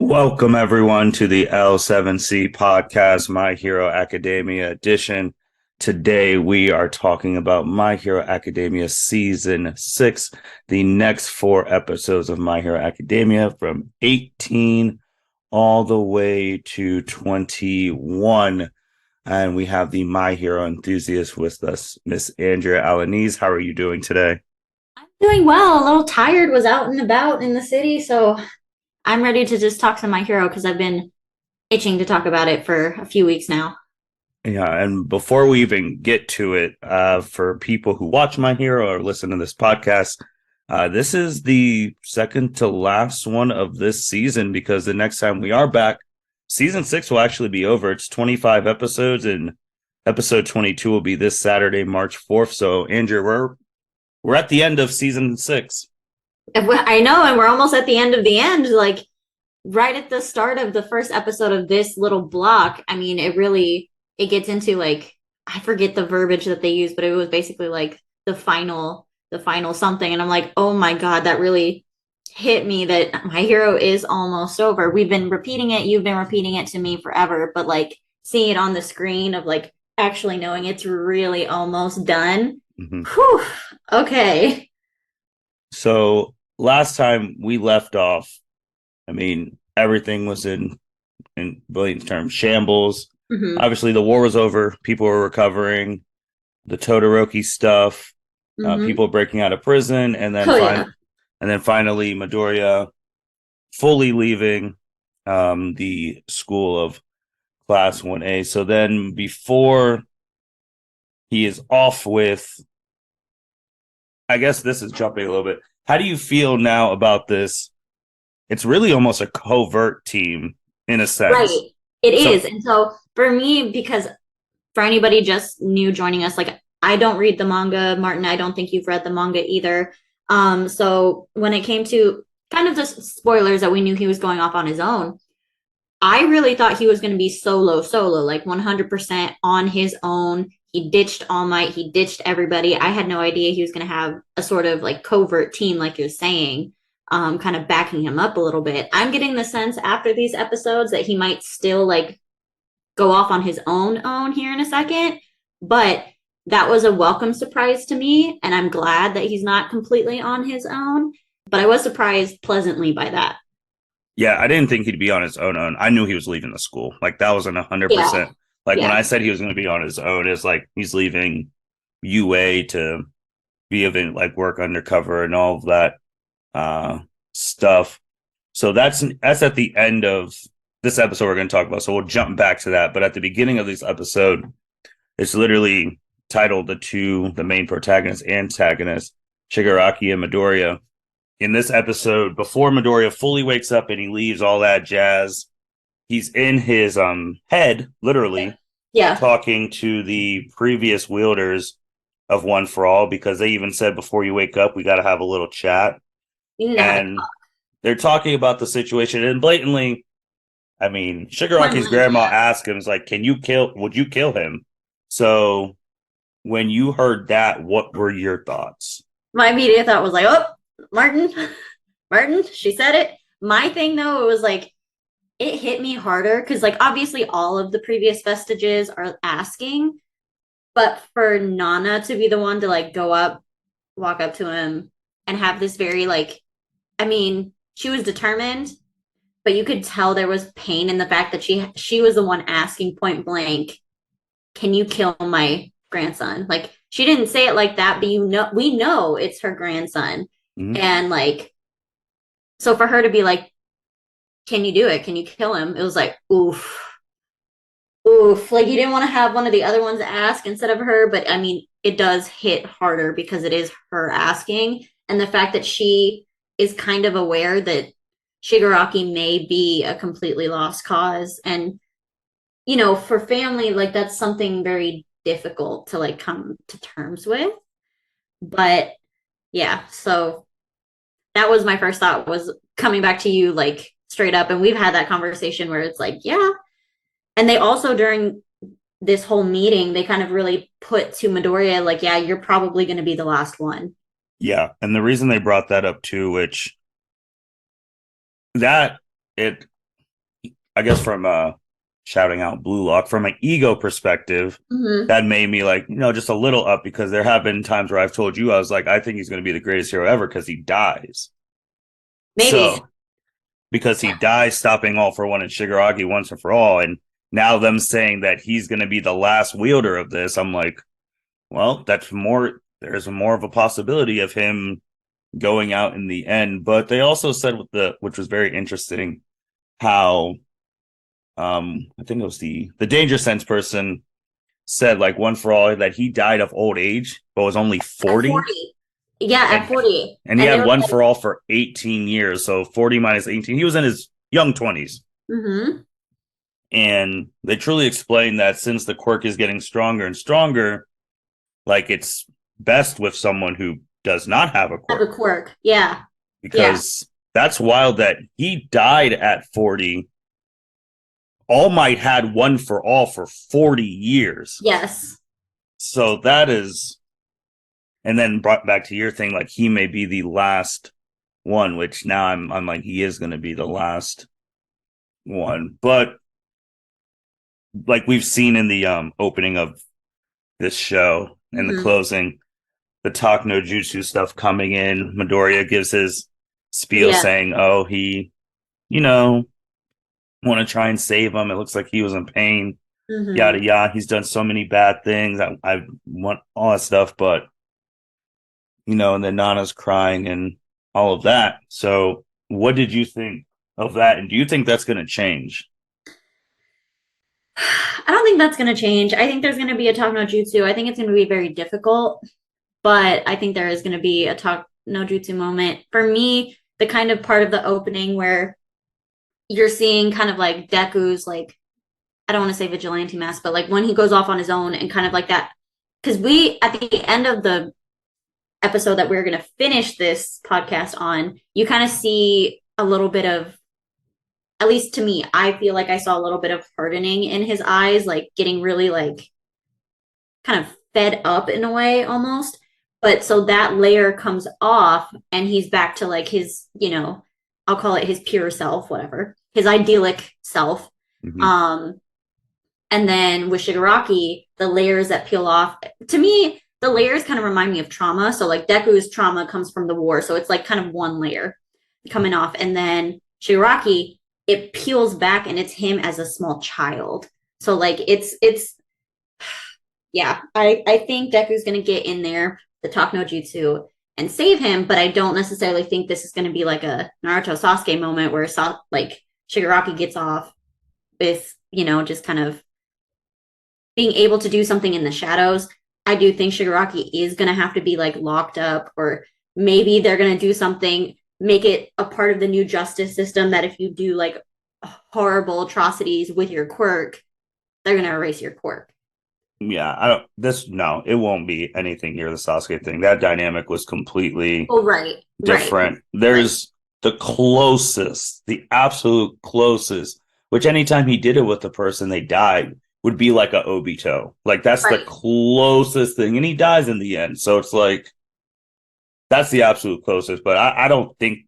Welcome, everyone, to the L7C podcast, My Hero Academia edition. Today, we are talking about My Hero Academia Season 6, the next 4 episodes of My Hero Academia from 18 all the way to 21. And we have the My Hero enthusiast with us, Miss Andrea Alanese. How are you doing today? I'm doing well. A little tired, was out and about in the city, so I'm ready to just talk to my hero because I've been itching to talk about it for a few weeks now. Yeah, and before we even get to it, for people who watch My Hero or listen to this podcast, this is the second to last one of this season because the next time we are back, season 6 will actually be over. It's 25 episodes, and episode 22 will be this Saturday, March 4th. So, Andrew, we're at the end of season 6. I know, and we're almost at the end of the end. Like right at the start of the first episode of this little block. I mean, it gets into like I forget the verbiage that they use, but it was basically like the final something, and I'm like, oh my god, that really hit me that my hero is almost over. We've been repeating it, you've been repeating it to me forever, but like seeing it on the screen of like actually knowing it's really almost done. Mm-hmm. Whew, okay. So, last time we left off, I mean, everything was in Williams' terms, shambles. Mm-hmm. Obviously, the war was over. People were recovering. The Todoroki stuff, Mm-hmm. people breaking out of prison, Oh yeah. and then finally Midoriya fully leaving the school of Class 1A. So then, before he is off with, I guess this is jumping a little bit. How do you feel now about this? It's really almost a covert team in a Right. sense. It So is. And so for me, because for anybody just new joining us, like I don't read the manga, Martin, I don't think you've read the manga either. So when it came to kind of the spoilers that we knew he was going off on his own, I really thought he was going to be solo, like 100% on his own. He ditched All Might, he ditched everybody. I had no idea he was going to have a sort of like covert team, like you're saying, kind of backing him up a little bit. I'm getting the sense after these episodes that he might still like go off on his own here in a second, but that was a welcome surprise to me, and I'm glad that he's not completely on his own. But I was surprised pleasantly by that. yeah, I didn't think he'd be on his own. I knew he was leaving the school. Like that wasn't Yeah, 100%. Like when yeah. I said he was going to be on his own, it's like he's leaving UA to be of like work undercover and all of that uh stuff. So that's at the end of this episode we're going to talk about. So we'll jump back to that. But at the beginning of this episode, it's literally titled the main protagonists, antagonists, Shigaraki and Midoriya. In this episode, before Midoriya fully wakes up and he leaves all that jazz, he's in his head, literally, Yeah. talking to the previous wielders of One for All, because they even said before you wake up, we got to have a little chat. You need to have a And they're talking about the situation and blatantly, I mean, point Shigaraki's blank, grandma yeah. asked him, "Is like, would you kill him?" So when you heard that, what were your thoughts? My immediate thought was like, oh, Martin, Martin, she said it. My thing though, it was like it hit me harder because like obviously all of the previous vestiges are asking, but for Nana to be the one to like go up, walk up to him, and have this very like, I mean, she was determined, but you could tell there was pain in the fact that she was the one asking point blank, "Can you kill my grandson?" Like she didn't say it like that, but you know, we know it's her grandson, Mm-hmm. and like so for her to be like, "Can you do it? Can you kill him?" It was like, oof, oof. Like you didn't want to have one of the other ones ask instead of her, but I mean, it does hit harder because it is her asking, and the fact that she is kind of aware that Shigaraki may be a completely lost cause, and you know, for family, like that's something very difficult to like come to terms with. But yeah, so that was my first thought was coming back to you like straight up. And we've had that conversation where it's like, yeah. And they also during this whole meeting, they kind of really put to Midoriya, like, yeah, you're probably gonna be the last one. Yeah, and the reason they brought that up too, which that it I guess from shouting out Blue Lock from an ego perspective, Mm-hmm. that made me like, just a little up because there have been times where I've told you I was like, I think he's going to be the greatest hero ever because he dies. Maybe. So because he dies stopping All for One and Shigaraki once and for all, and now them saying that he's going to be the last wielder of this, I'm like, well, that's more. There's more of a possibility of him going out in the end. But they also said which was very interesting, how I think it was the Danger Sense person said like one for all that he died of old age, but was only At 40. 40. Yeah, at And 40. and he And they had were one like, for all for 18 years. So 40 minus 18. He was in his young 20s. mm-hmm. And they truly explained that since the quirk is getting stronger and stronger, like it's best with someone who does not have a Have a quirk. quirk. Yeah. Yeah. Because that's wild that he died at 40. All Might had one for all for 40 years. Yes. So that is, and then brought back to your thing, like he may be the last one, which now I'm like, he is going to be the last one. But like we've seen in the opening of this show and the Mm-hmm. closing, the talk no jutsu stuff coming in. Midoriya gives his spiel Yeah. saying, "Oh, he, you know, want to try and save him. It looks like he was in pain. Mm-hmm. Yada yada. He's done so many bad things. I want all that stuff, but and then Nana's crying and all of that. So, what did you think of that? And do you think that's going to change? I don't think that's going to change. I think there's going to be a talk no jutsu. I think it's going to be very difficult, but I think there is going to be a talk no jutsu moment. For me, the kind of part of the opening where you're seeing kind of like Deku's like, I don't want to say vigilante mask, but like when he goes off on his own and kind of like that. Because we, at the end of the episode that we're going to finish this podcast on, you kind of see a little bit of, at least to me, I feel like I saw a little bit of hardening in his eyes, like getting really like kind of fed up in a way almost. But so that layer comes off and he's back to like his, I'll call it his pure self, whatever, his idyllic self. Mm-hmm. Um, and then with Shigaraki, the layers that peel off, to me, the layers kind of remind me of trauma. So like Deku's trauma comes from the war. So it's like kind of one layer coming off. And then Shigaraki, it peels back and it's him as a small child. So like it's yeah, I think Deku's gonna get in there, the talk no jutsu, and save him, but I don't necessarily think this is gonna be like a Naruto Sasuke moment where like Shigaraki gets off with, just kind of being able to do something in the shadows. I do think Shigaraki is gonna have to be like locked up, or maybe they're gonna do something, make it a part of the new justice system that if you do like horrible atrocities with your quirk, they're gonna erase your quirk. Yeah, I don't. No, it won't be anything near the Sasuke thing. That dynamic was completely Oh, right, different. right. There's the absolute closest, which anytime he did it with the person they died would be like a Obito. Like that's the Right. closest thing. And he dies in the end. So it's like that's the absolute closest. But I don't think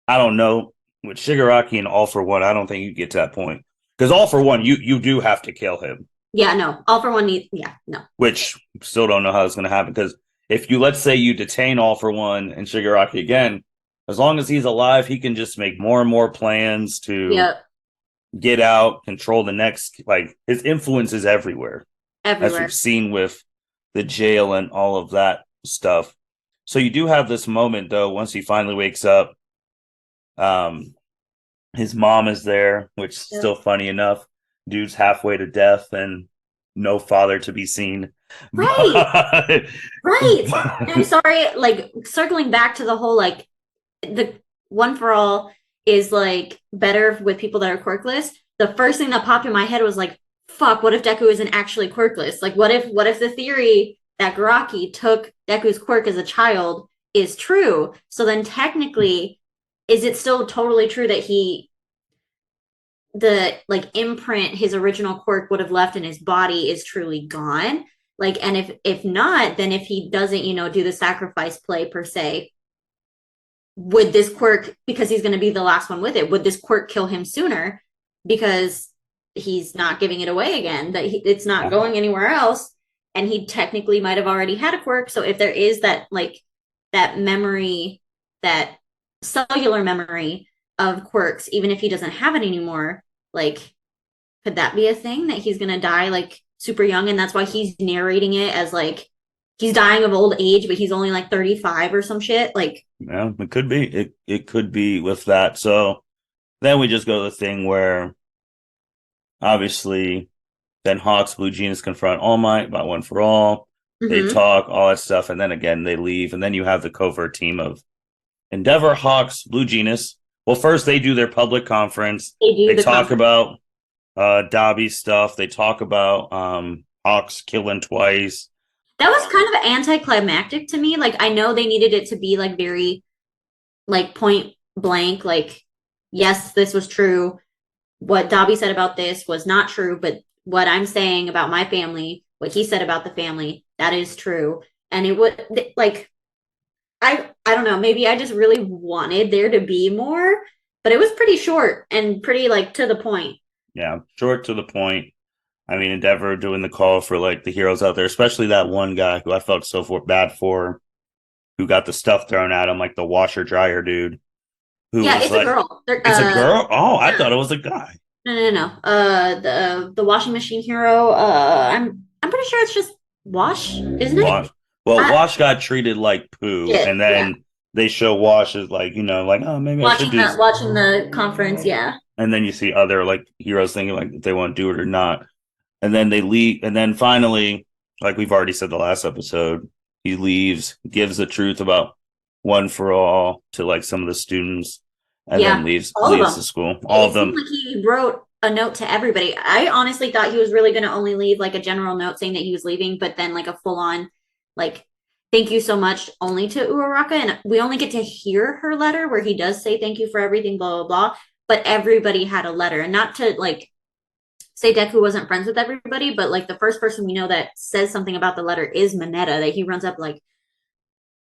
I don't know. With Shigaraki and All for One, I don't think you get to that point. Because All for One, you do have to kill him. Yeah, no. All for one needs. Yeah, no. Which still don't know how it's gonna happen. Because if you let's say you detain All for One and Shigaraki again, as long as he's alive, he can just make more and more plans to Yep. get out, control the next. Like his influence is everywhere, as we've Everywhere. seen with the jail and all of that stuff. So you do have this moment though, once he finally wakes up. Um, his mom is there, which is Yep. still funny enough. Dude's halfway to death and no father to be seen. Right. But, Right. And I'm but sorry, like circling back to the whole like the one for all is like better with people that are quirkless. The first thing that popped in my head was like, fuck, what if Deku isn't actually quirkless? Like what if the theory that Garaki took Deku's quirk as a child is true? So then technically, is it still totally true that the like imprint his original quirk would have left in his body is truly gone? Like, and if not, then if he doesn't, do the sacrifice play per se, would this quirk, because he's going to be the last one with it, would this quirk kill him sooner? because he's not giving it away again, that it's not going anywhere else. And he technically might have already had a quirk. So if there is that, like, that memory, that cellular memory of quirks, even if he doesn't have it anymore, like, could that be a thing that he's going to die like super young? And that's why he's narrating it as like he's dying of old age, but he's only like 35 or some shit. Like, yeah, it could be. It could be with that. So then we just go to the thing where obviously then Hawks, Blue Jeanist confront All Might about One for All. They talk, all that stuff, and then again they leave. And then you have the covert team of Endeavor, Hawks, Blue Jeanist. Well, first they do their public conference. They talk about Dobby's stuff. They talk about Hawks killing twice. That was kind of anticlimactic to me. Like, I know they needed it to be like very like point blank, like, yes, this was true. What Dobby said about this was not true, but what I'm saying about my family, what he said about the family, that is true. And it would, like, I don't know, maybe I just really wanted there to be more, but it was pretty short and pretty like to the point. Yeah, short to the point. I mean, Endeavor doing the call for like the heroes out there, especially that one guy who I felt bad for, who got the stuff thrown at him, like the washer dryer dude. Who yeah, was it's like, a girl. It's a girl. Oh, I thought it was a guy. No. The washing machine hero. I'm pretty sure it's just Wash, isn't Wash. it? Well, Wash got treated like poo, Shit, and then they show Wash as like, like, oh, maybe I should do this. Watching the conference, yeah. And then you see other like heroes thinking like if they want to do it or not. And then they leave, and then finally, like we've already said the last episode, he leaves, gives the truth about One for All to like some of the students, and then leaves the school. All of them. Like he wrote a note to everybody. I honestly thought he was really going to only leave like a general note saying that he was leaving, but then like a full on, like, thank you so much only to Uraraka. And we only get to hear her letter where he does say thank you for everything, blah, blah, blah. But everybody had a letter. And not to like say Deku wasn't friends with everybody, but like the first person we know that says something about the letter is Mineta, that he runs up like,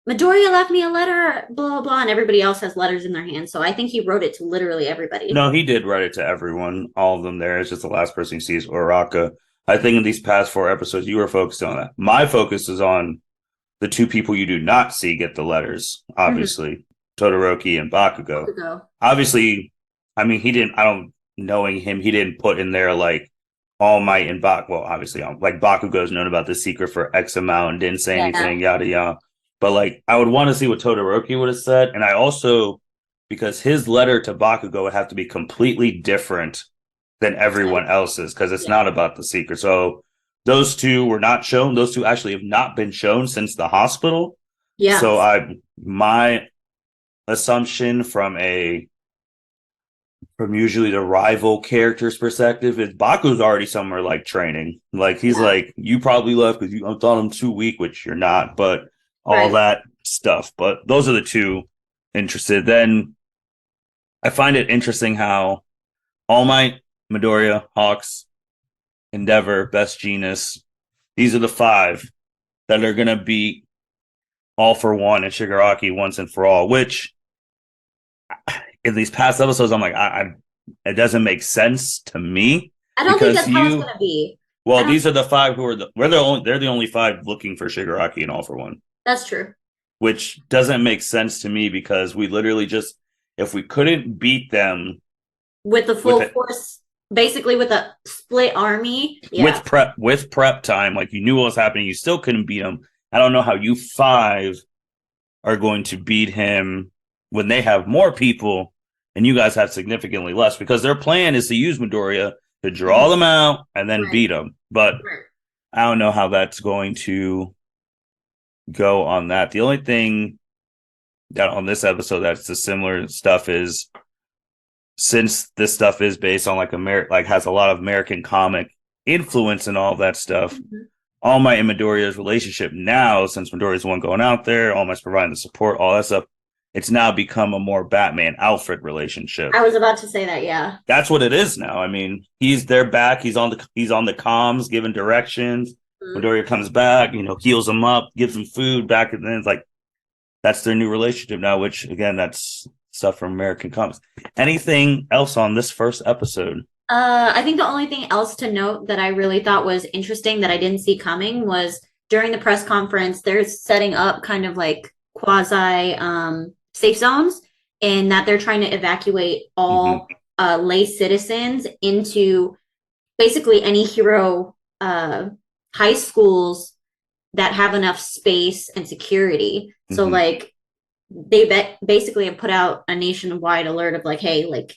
Midoriya left me a letter, blah, blah, blah, and everybody else has letters in their hands. So I think he wrote it to literally everybody. No, he did write it to everyone, all of them there. It's just the last person you see is Uraraka. I think in these past 4 episodes, you were focused on that. My focus is on the 2 people you do not see get the letters, obviously, Todoroki and Bakugo. Obviously, I mean, knowing him, he didn't put in there like All Might and Well, obviously, like Bakugo's known about the secret for X amount and didn't say anything, yada, yada. But like, I would want to see what Todoroki would have said. And I also, because his letter to Bakugo would have to be completely different than everyone else's, because it's not about the secret. So those 2 were not shown. Those 2 actually have not been shown since the hospital. Yeah. So my assumption from usually the rival character's perspective is Baku's already somewhere like training. Like he's like, you probably left because you thought I'm too weak, which you're not, but all that stuff. But those are the 2 interested. Then I find it interesting how All Might, Midoriya, Hawks, Endeavor, Best Jeanist, these are the 5 that are going to beat All for One and Shigaraki once and for all, which in these past episodes, I'm like, it doesn't make sense to me. I don't think that's how it's going to be. Well, these are the 5 who are they're the only 5 looking for Shigaraki and All for One. That's true. Which doesn't make sense to me because we literally just, if we couldn't beat them with the full force, basically with a split army, with prep time, like you knew what was happening, you still couldn't beat him. I don't know how you 5 are going to beat him when they have more people and you guys have significantly less, because their plan is to use Midoriya to draw them out and then beat them. But I don't know how that's going to go on that. The only thing that on this episode that's the similar stuff is, since this stuff is based on like has a lot of American comic influence and all that stuff, All Might and Midoriya's relationship now, since Midoriya's the one going out there, All Might's providing the support, all that stuff, it's now become a more Batman Alfred relationship. I was about to say that, yeah. That's what it is now. I mean, they're back, he's on the comms, giving directions. Midoriya comes back, heals him up, gives him food back, and then it's like that's their new relationship now, which again, that's stuff from American comics. Anything else on this first episode? I think the only thing else to note that I really thought was interesting that I didn't see coming was during the press conference, they're setting up kind of like quasi safe zones, and that they're trying to evacuate Hmm. all lay citizens into basically any hero high schools that have enough space and security. So Hmm. like basically have put out a nationwide alert of like, hey, like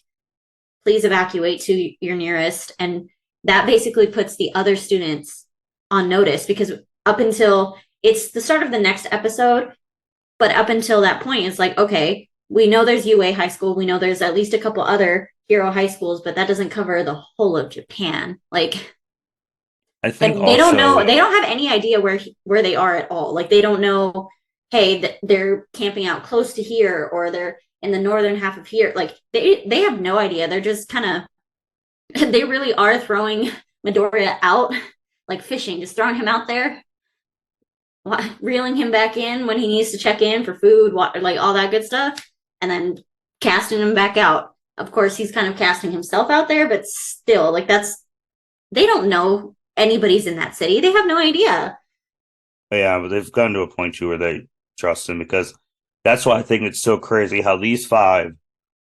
please evacuate to your nearest. And that basically puts the other students on notice because up until it's the start of the next episode, but up until that point, it's like, okay, we know there's UA High School. We know there's at least a couple other hero high schools, but that doesn't cover the whole of Japan. Like, I think and they don't know, also, they don't have any idea where they are at all. Like, they don't know, hey, they're camping out close to here or they're in the northern half of here. Like, they have no idea. They're just kind of they really are throwing Midoriya out like fishing, just throwing him out there, reeling him back in when he needs to check in for food, like all that good stuff, and then casting him back out. Of course, he's kind of casting himself out there, but still, like they don't know anybody's in that city. They have no idea. yeah, but they've gotten to a point too where they trust him because that's why I think it's so crazy how these five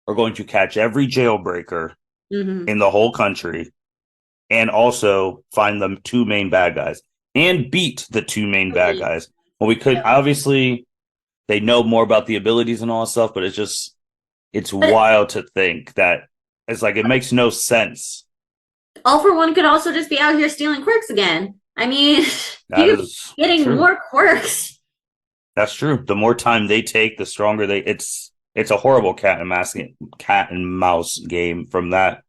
are going to catch every jailbreaker Mm-hmm. in the whole country and also find the two main bad guys and beat the two main bad guys. Well, we could Yep. obviously they know more about the abilities and all that stuff, but it's But wild to think that it's like it makes no sense. All for One could also just be out here stealing quirks again. I mean, That he could be is getting true. more quirks. That's true. The more time they take, the stronger they. It's a horrible cat and mouse game from that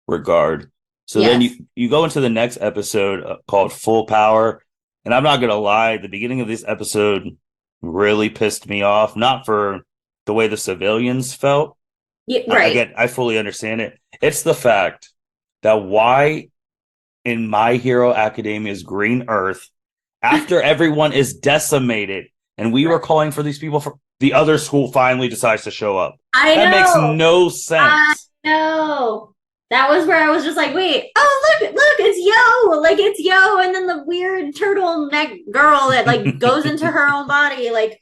regard. So then Yes. you go into the next episode called Full Power, and I'm not gonna lie, the beginning of this episode really pissed me off. Not for the way the civilians felt. Yeah, right. I fully understand it. It's the fact that why in My Hero Academia's Green Earth, after everyone is decimated, and we were Right. calling for these people for the other school finally decides to show up. I That makes know. no I sense. know. That was where I was just like, wait, oh look, it's Yo. Like it's Yo, and then the weird turtleneck girl that like goes into her own body. Like,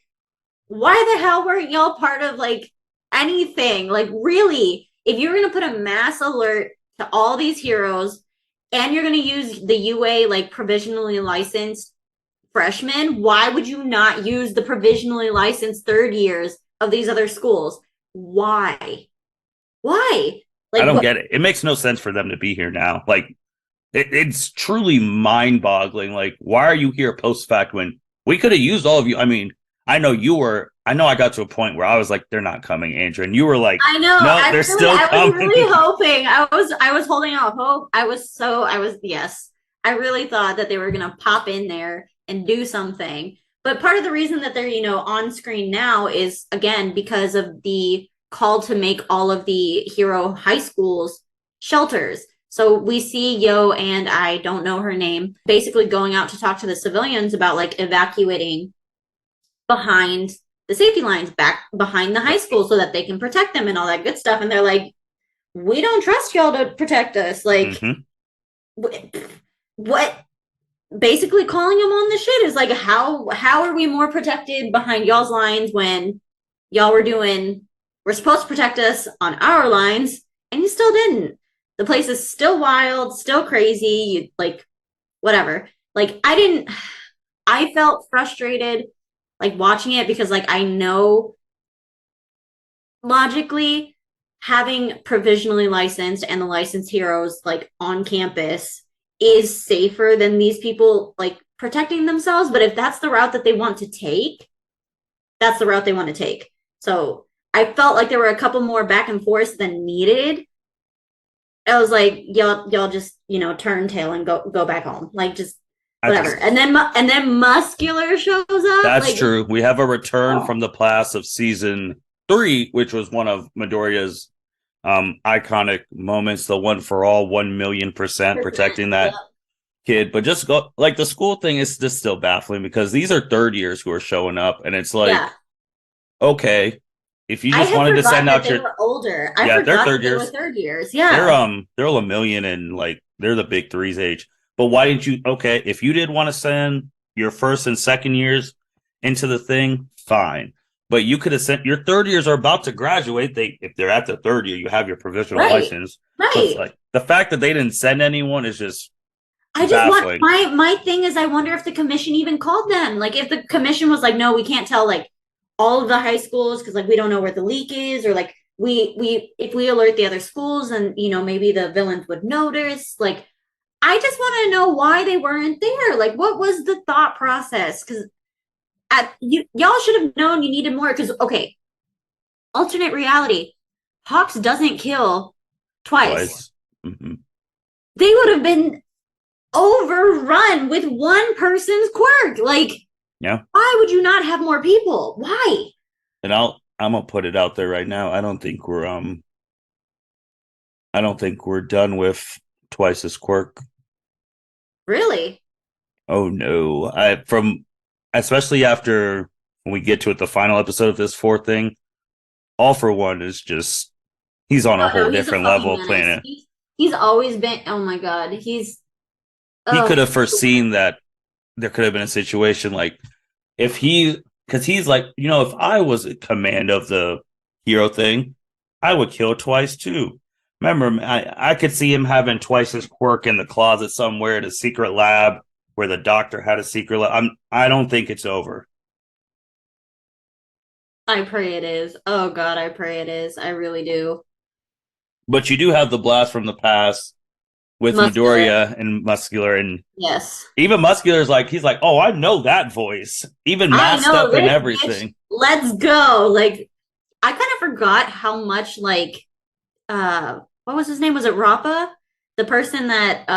why the hell weren't y'all part of like anything? Like, really, if you're gonna put a mass alert to all these heroes and you're gonna use the UA like provisionally licensed freshmen, why would you not use the provisionally licensed third years of these other schools? Why? Why? I Like don't what? get it. It makes no sense for them to be here now. Like it's truly mind boggling. Like, why are you here post fact when we could have used all of you? I mean, I know you were. I know I got to a point where I was like, "They're not coming, Andrew," and you were like, I know. "No, they're still I was really coming." hoping. I was holding out hope. I was yes. I really thought that they were gonna pop in there and do something. But part of the reason that they're, on screen now is again because of the call to make all of the hero high schools shelters. So we see Yo and I don't know her name, basically going out to talk to the civilians about like evacuating behind the safety lines back behind the high school so that they can protect them and all that good stuff. And they're like, we don't trust y'all to protect us. Like, Mm-hmm. what? Basically, calling them on the shit is like, how are we more protected behind y'all's lines when y'all we're supposed to protect us on our lines and you still didn't. The place is still wild, still crazy. You like whatever. Like I felt frustrated like watching it because like I know logically having provisionally licensed and the licensed heroes like on campus is safer than these people like protecting themselves, but if that's the route that they want to take, that's the route they want to take. So I felt like there were a couple more back and forth than needed. I was like, y'all just turn tail and go back home, like just I whatever. just And then muscular shows up, That's like true. We have a return oh, from the class of season 3, which was one of Midoriya's iconic moments, the one for all 1,000,000% protecting yeah, that kid. But just go like the school thing is just still baffling because these are third years who are showing up, and it's like, yeah, okay, if you I just had wanted to forgot send that out they your were older. I yeah, they're forgot that third they were years. third years. Yeah. They're a million and like they're the big threes age. But why didn't you? Okay, if you did want to send your first and second years into the thing, fine. But you could have sent your third years are about to graduate. They if they're at the third year, you have your provisional Right. license. So it's Right. like the fact that they didn't send anyone is just I just want baffling. my thing is I wonder if the commission even called them. Like if the commission was like, no, we can't tell like all of the high schools because like we don't know where the leak is, or like we if we alert the other schools and maybe the villains would notice. Like I just want to know why they weren't there. Like what was the thought process? Because y'all should have known you needed more. Because okay, alternate reality, Hawks doesn't kill twice. Twice. Mm-hmm. They would have been overrun with one person's quirk. Like, Yeah. why would you not have more people? Why? And I'm gonna put it out there right now. I don't think we're done with Twice's quirk. Really? Oh no. I from especially after when we get to it, the final episode of this fourth thing, All for One is just he's on a Oh whole no, he's a different fucking level of menace. planet. He's always been. Oh my god, he's. He Oh, could have foreseen that there could have been a situation like if he because he's like, if I was in command of the hero thing, I would kill Twice too. Remember, I could see him having Twice's quirk in the closet somewhere at a secret lab where the doctor had a secret lab. I don't think it's over. I pray it is. Oh god, I pray it is. I really do. But you do have the blast from the past with Muscular. Midoriya and Muscular, and Yes. even Muscular's like he's like, oh, I know that voice, even I masked know up and this bitch. everything. Let's go. Like, I kind of forgot how much like what was his name? Was it Rappa? The person that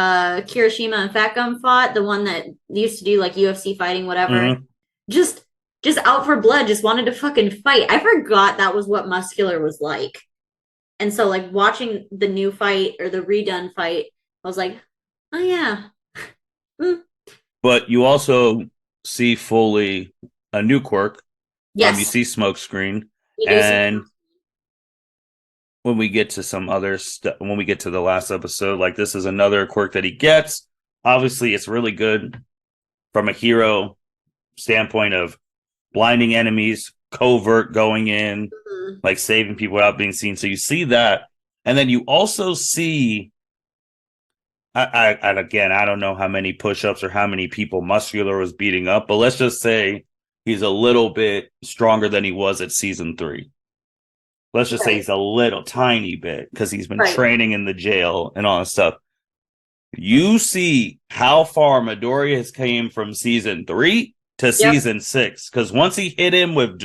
Kirishima and Fat Gum fought, the one that used to do like UFC fighting, whatever. Mm-hmm. Just just out for blood, just wanted to fucking fight. I forgot that was what Muscular was like. And so like watching the new fight or the redone fight, I was like, oh yeah. Mm. But you also see fully a new quirk. You Yes, see Smokescreen, you do see. and when we get to some other stuff, when we get to the last episode, like this is another quirk that he gets. Obviously, it's really good from a hero standpoint of blinding enemies, covert going in, Mhm. like saving people without being seen. So you see that, and then you also see. And again, I don't know how many push-ups or how many people Muscular was beating up, but let's just say he's a little bit stronger than he was at season 3. Let's just say Right, he's a little tiny bit because he's been right. training in the jail and all that stuff. You see how far Midoriya has came from season 3 to Yep, season 6. Because once he hit him with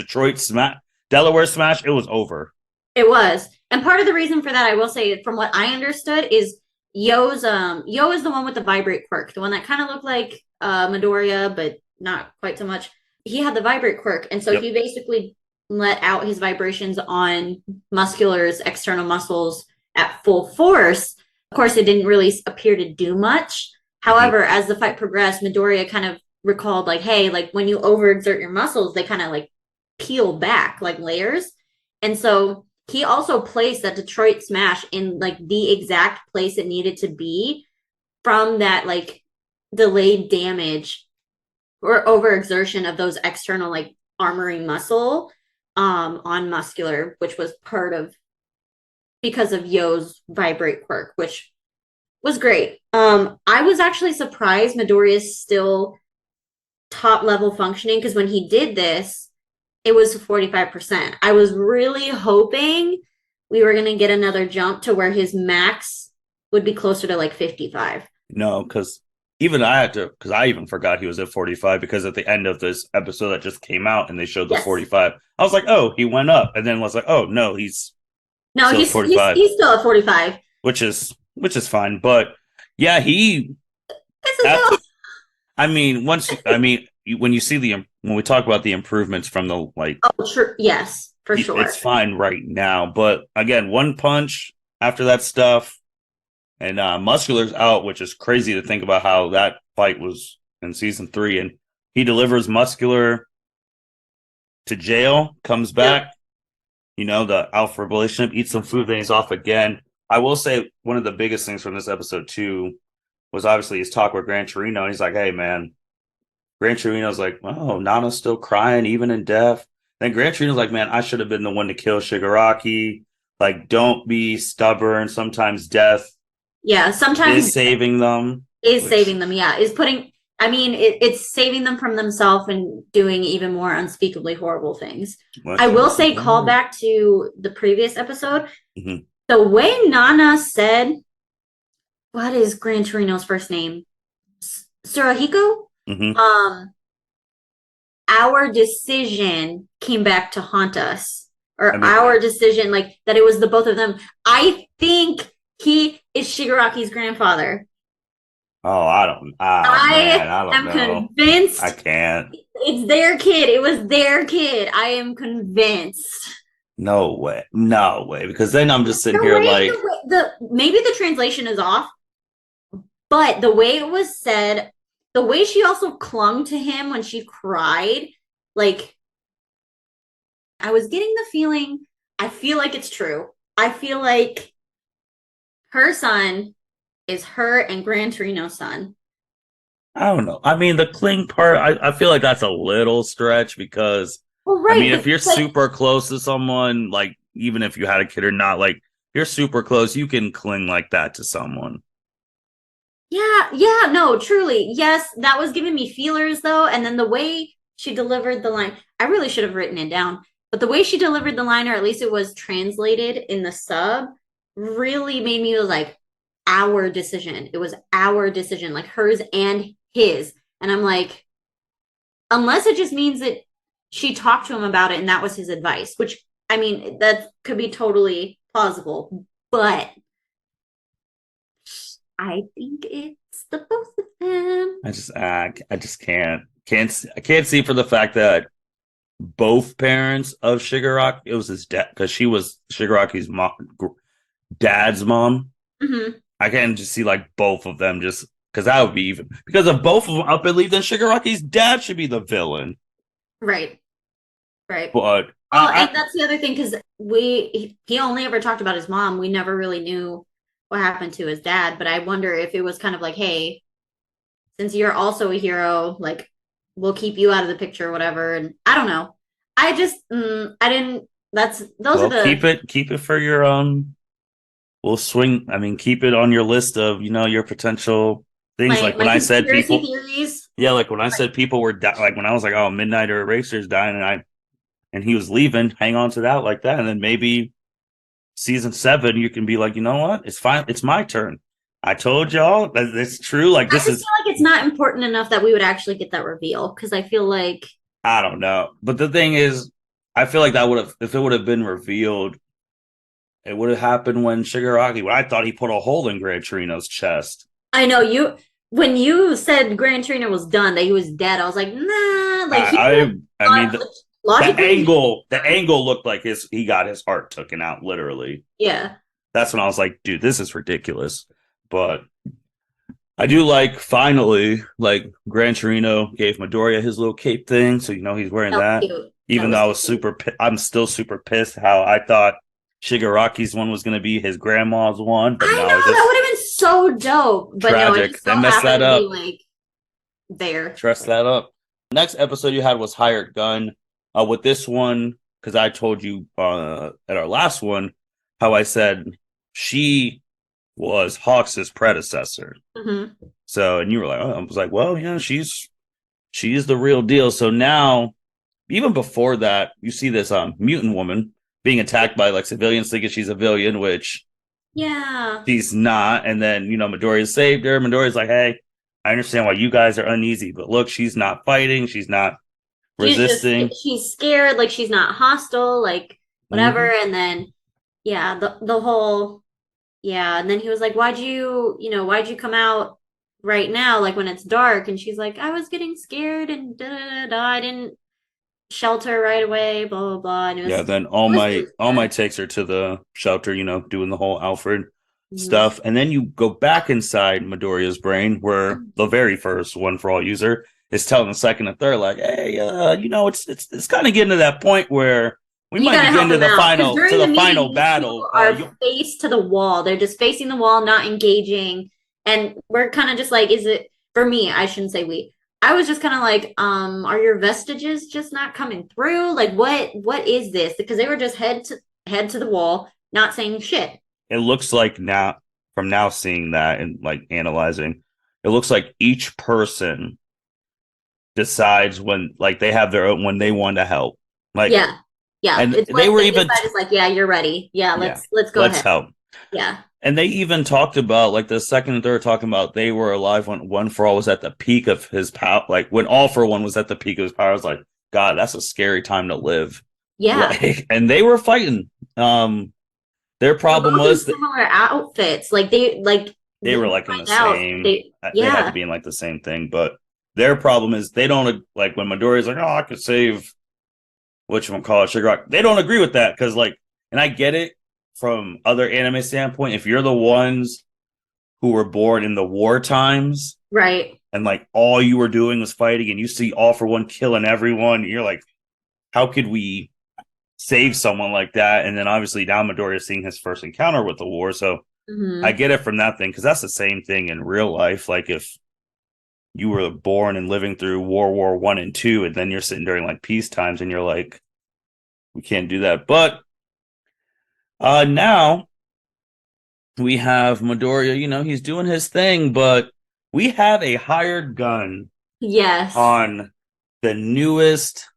Delaware Smash, it was over. it was. And part of the reason for that, I will say, from what I understood, is Yo is the one with the vibrate quirk, the one that kind of looked like Midoriya, but not quite so much. He had the vibrate quirk, and so Yep. he basically let out his vibrations on Muscular's external muscles at full force. Of course, it didn't really appear to do much. Mm-hmm. However, as the fight progressed, Midoriya kind of recalled, like, hey, like when you overexert your muscles, they kind of like peel back like layers. And so he also placed that Detroit Smash in like the exact place it needed to be from that like delayed damage or overexertion of those external like armoring muscle on Muscular, which was part of because of Yo's vibrate quirk, which was great. I was actually surprised Midori is still top level functioning because when he did this, it was 45%. I was really hoping we were going to get another jump to where his max would be closer to like 55. No, because even I had to, because I even forgot he was at 45 because at the end of this episode that just came out and they showed the Yes. 45, I was like, oh, he went up. And then was like, oh, no, he's No, still at he's 45, still at 45. which is fine. But yeah, he, This is after, still when you see when we talk about the improvements from the, like, true. Yes, for sure. it's fine right now. But again, one punch after that stuff. And Muscular's out, which is crazy to think about how that fight was in season 3. And he delivers Muscular to jail, comes Yep. back, the alpha relationship, eat some food, then he's off again. I will say one of the biggest things from this episode too was obviously his talk with Gran Torino. And he's like, hey man, Gran Torino's like, oh, Nana's still crying even in death. Then Gran Torino's like, man, I should have been the one to kill Shigaraki. Like, don't be stubborn. Sometimes death Yeah, is sometimes saving them. is Which saving them. Yeah, is putting. I mean, it's saving them from themselves and doing even more unspeakably horrible things. I will say, call back to the previous episode. Mhm. The way Nana said, "What is Gran Torino's first name?" Surahiko. Mhm. Our decision came back to haunt us, I or mean, our decision, like that it was the both of them. I think he is Shigaraki's grandfather. oh, I don't. Man, I I don't am know. I convinced can't. it's their kid. It was their kid. I am convinced. No way. No way. Because then I'm just sitting The here way, like, the maybe the translation is off, but the way it was said, the way she also clung to him when she cried, like I was getting the feeling, I feel like it's true. I feel like her son is her and Gran Torino's son. I don't know. I mean, the cling part, I feel like that's a little stretch because, Well, I right, mean, but if you're like, super close to someone, like, even if you had a kid or not, like, you're super close, you can cling like that to someone. yeah, no, truly. Yes, that was giving me feelers though. And then the way she delivered the line, I really should have written it down, but the way she delivered the line, or at least it was translated in the sub, really made me like, our decision. It was our decision, like hers and his. And I'm like, unless it just means that she talked to him about it and that was his advice, which I mean, that could be totally plausible, but I think it's the both of them. I just I can't see for the fact that both parents of Shigaraki, it was his dad, because she was Shigaraki's mom, dad's mom. Mm-hmm. I can't just see like both of them just because that would be even because of both of them. I believe then Shigaraki's dad should be the villain. Right, right. But Well, and that's the other thing because he only ever talked about his mom. We never really knew what happened to his dad. But I wonder if it was kind of like, hey, since you're also a hero, like we'll keep you out of the picture, or whatever. And I don't know. I just I didn't. That's those are well, the keep it for your we'll swing. I mean, keep it on your list of your potential things. Like when my I said conspiracy people, theories. yeah, like when I said people were like when I was like, oh, Midnight or Eraser's dying, and he was leaving, hang on to that like that, and then maybe season 7, you can be like, you know what, it's fine, it's my turn. I told y'all that it's true. Like I this just is, feel like it's not important enough that we would actually get that reveal because I feel like I don't know, but the thing is, I feel like that would have if it would have been revealed. It would have happened when Shigaraki, when I thought he put a hole in Gran Torino's chest. I know you when you said Gran Torino was done, that he was dead. I was like, nah, like he I mean, logically, the angle looked like he got his heart taken out, literally. yeah. That's when I was like, dude, this is ridiculous. But I do like finally, like Gran Torino gave Midoriya his little cape thing, so he's wearing That was that. cute. Even though I was I'm still super pissed how I thought Shigaraki's one was going to be his grandma's one, but I no, know it's that just would have been so dope, but no, it tragic. just They so messed that happened to up. be like there. Dress that up. Next episode you had was Hired Gun. With this one, because I told you at our last one how I said she was Hawks' predecessor. Mm-hmm. So, and you were like, oh, I was like, well, yeah, she's the real deal. So now, even before that, you see this mutant woman being attacked by like civilians thinking she's a villain, which Yeah. she's not. And then Midoriya saved her. Midoriya's like, hey, I understand why you guys are uneasy, but look, she's not fighting. She's not resisting. She's scared, like she's not hostile, like whatever. Mm-hmm. And then yeah, the whole yeah, and then he was like, why'd you come out right now, like when it's dark? And she's like, I was getting scared and da da da da. I didn't shelter right away, blah blah blah. And Yeah, then All Might takes her to the shelter, doing the whole Alfred stuff. And then you go back inside Midoriya's brain where the very first one for all user is telling the second and third, like, hey, it's kind of getting to that point where we You might gotta be help getting him out because to during the the meeting, final these battle. people are face to the wall. They're just facing the wall, not engaging, and we're kind of just like, is it for me? I shouldn't say we. I was just kind of like, are your vestiges just not coming through? Like, what is this? Because they were just head to the wall, not saying shit. It looks like now, from now seeing that and like analyzing, it looks like each person decides when like they have their own when they want to help. Like, Yeah, yeah. and It's they what were they even decide is like, yeah, you're ready. Yeah, yeah, let's go let's ahead. help. Yeah, And they even talked about like the second and third talking about they were alive when One for All was at the peak of his power. Like when All for One was at the peak of his power, I was like, God, that's a scary time to live. yeah. Like, and they were fighting. Their They're problem both in was that similar outfits. they were you like in the find out same. they They had to yeah. be in like the same thing, but their problem is they don't like when Midoriya's like, oh, I could save whatchamacallit, Sugar Rock. They don't agree with that because like, and I get it from other anime standpoint. If you're the ones who were born in the war times Right. and like all you were doing was fighting and you see All for One killing everyone, you're like, how could we save someone like that? And then obviously now Midoriya is seeing his first encounter with the war. So I Hmm. get it from that thing because that's the same thing in real life. Like if you were born and living through War 1 and 2, and then you're sitting during like peace times and you're like, we can't do that. But now we have Midoriya, he's doing his thing, but we have a hired gun Yes. on the newest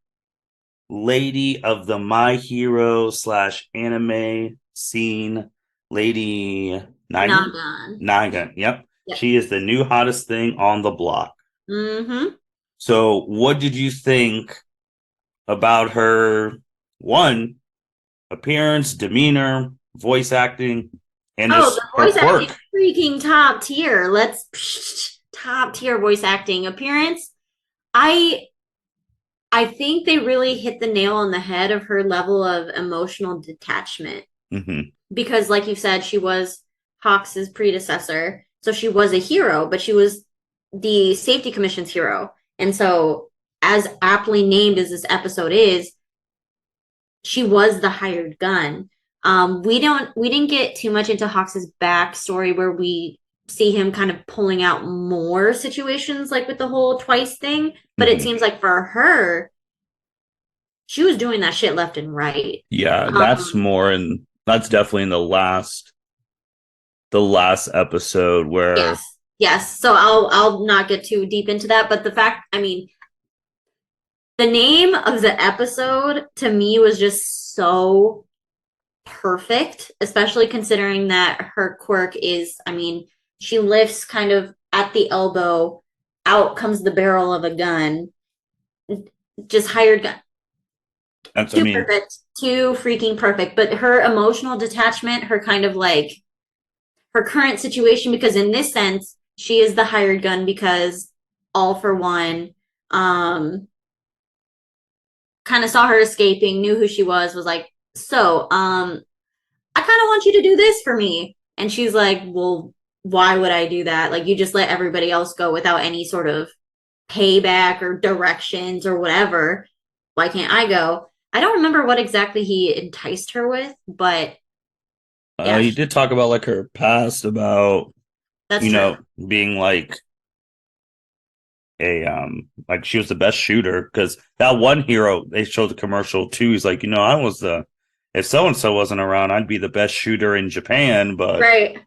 lady of the My Hero slash anime scene, Lady Nagi. Nagan. Naga, yep. Yep. She is the new hottest thing on the block. Hmm. So, what did you think about her one appearance, demeanor, voice acting, and Oh, just the her voice acting quirk? freaking top tier. Top tier voice acting appearance. I I think they really hit the nail on the head of her level of emotional detachment Mm-hmm. because like you said she was Hawks's predecessor. So she was a hero, but she was the safety commission's hero. And so as aptly named as this episode is, she was the hired gun. We didn't get too much into Hawks's backstory where we see him kind of pulling out more situations like with the whole twice thing, but it Mm-hmm. seems like for her, she was doing that shit left and right. Yeah, that's Um, more, and that's definitely in the last episode where yes, yes. So I'll not get too deep into that, but the fact, I mean, the name of the episode to me was just so perfect, especially considering that her quirk is, I mean, she lifts kind of at the elbow, out comes the barrel of a gun, just hired gun. that's, I Too mean, perfect, too freaking perfect. But her emotional detachment, her kind of like her current situation, because in this sense, she is the hired gun because All for One, um, kind of saw her escaping, knew who she was like, so, I kind of want you to do this for me. And she's like, well, why would I do that? Like, you just let everybody else go without any sort of payback or directions or whatever. Why can't I go? I don't remember what exactly he enticed her with, but yeah, he did talk about like her past about, that's you true. know, being like she was the best shooter because that one hero they showed the commercial too. He's like, I was the if so and so wasn't around, I'd be the best shooter in Japan, but Right.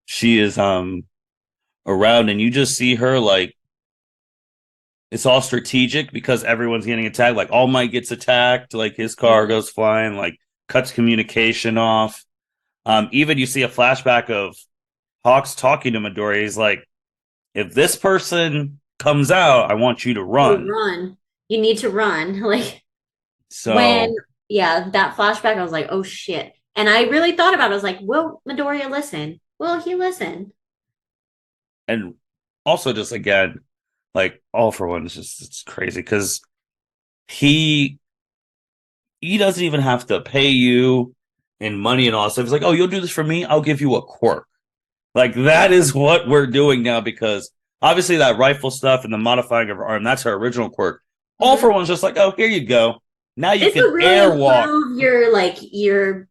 she is around and you just see her like it's all strategic because everyone's getting attacked. Like All Might gets attacked, like his car goes flying, like cuts communication off. Even you see a flashback of Hawks talking to Midori. He's like, if this person comes out, I want you to You to run. run. You need to run. Like when, So, yeah, that flashback, I was like, oh shit. And I really thought about it. I was like, will Midoriya listen? Will he listen? and also just again, like All for One is just it's crazy because he he doesn't even have to pay you in money and all that stuff. He's like, oh, you'll do this for me, I'll give you a quirk. Like that is what we're doing now because obviously that rifle stuff and the modifying of her arm, that's her original quirk. All for Mhm. One's just like, oh, here you go. Now you This can would really airwalk. improve your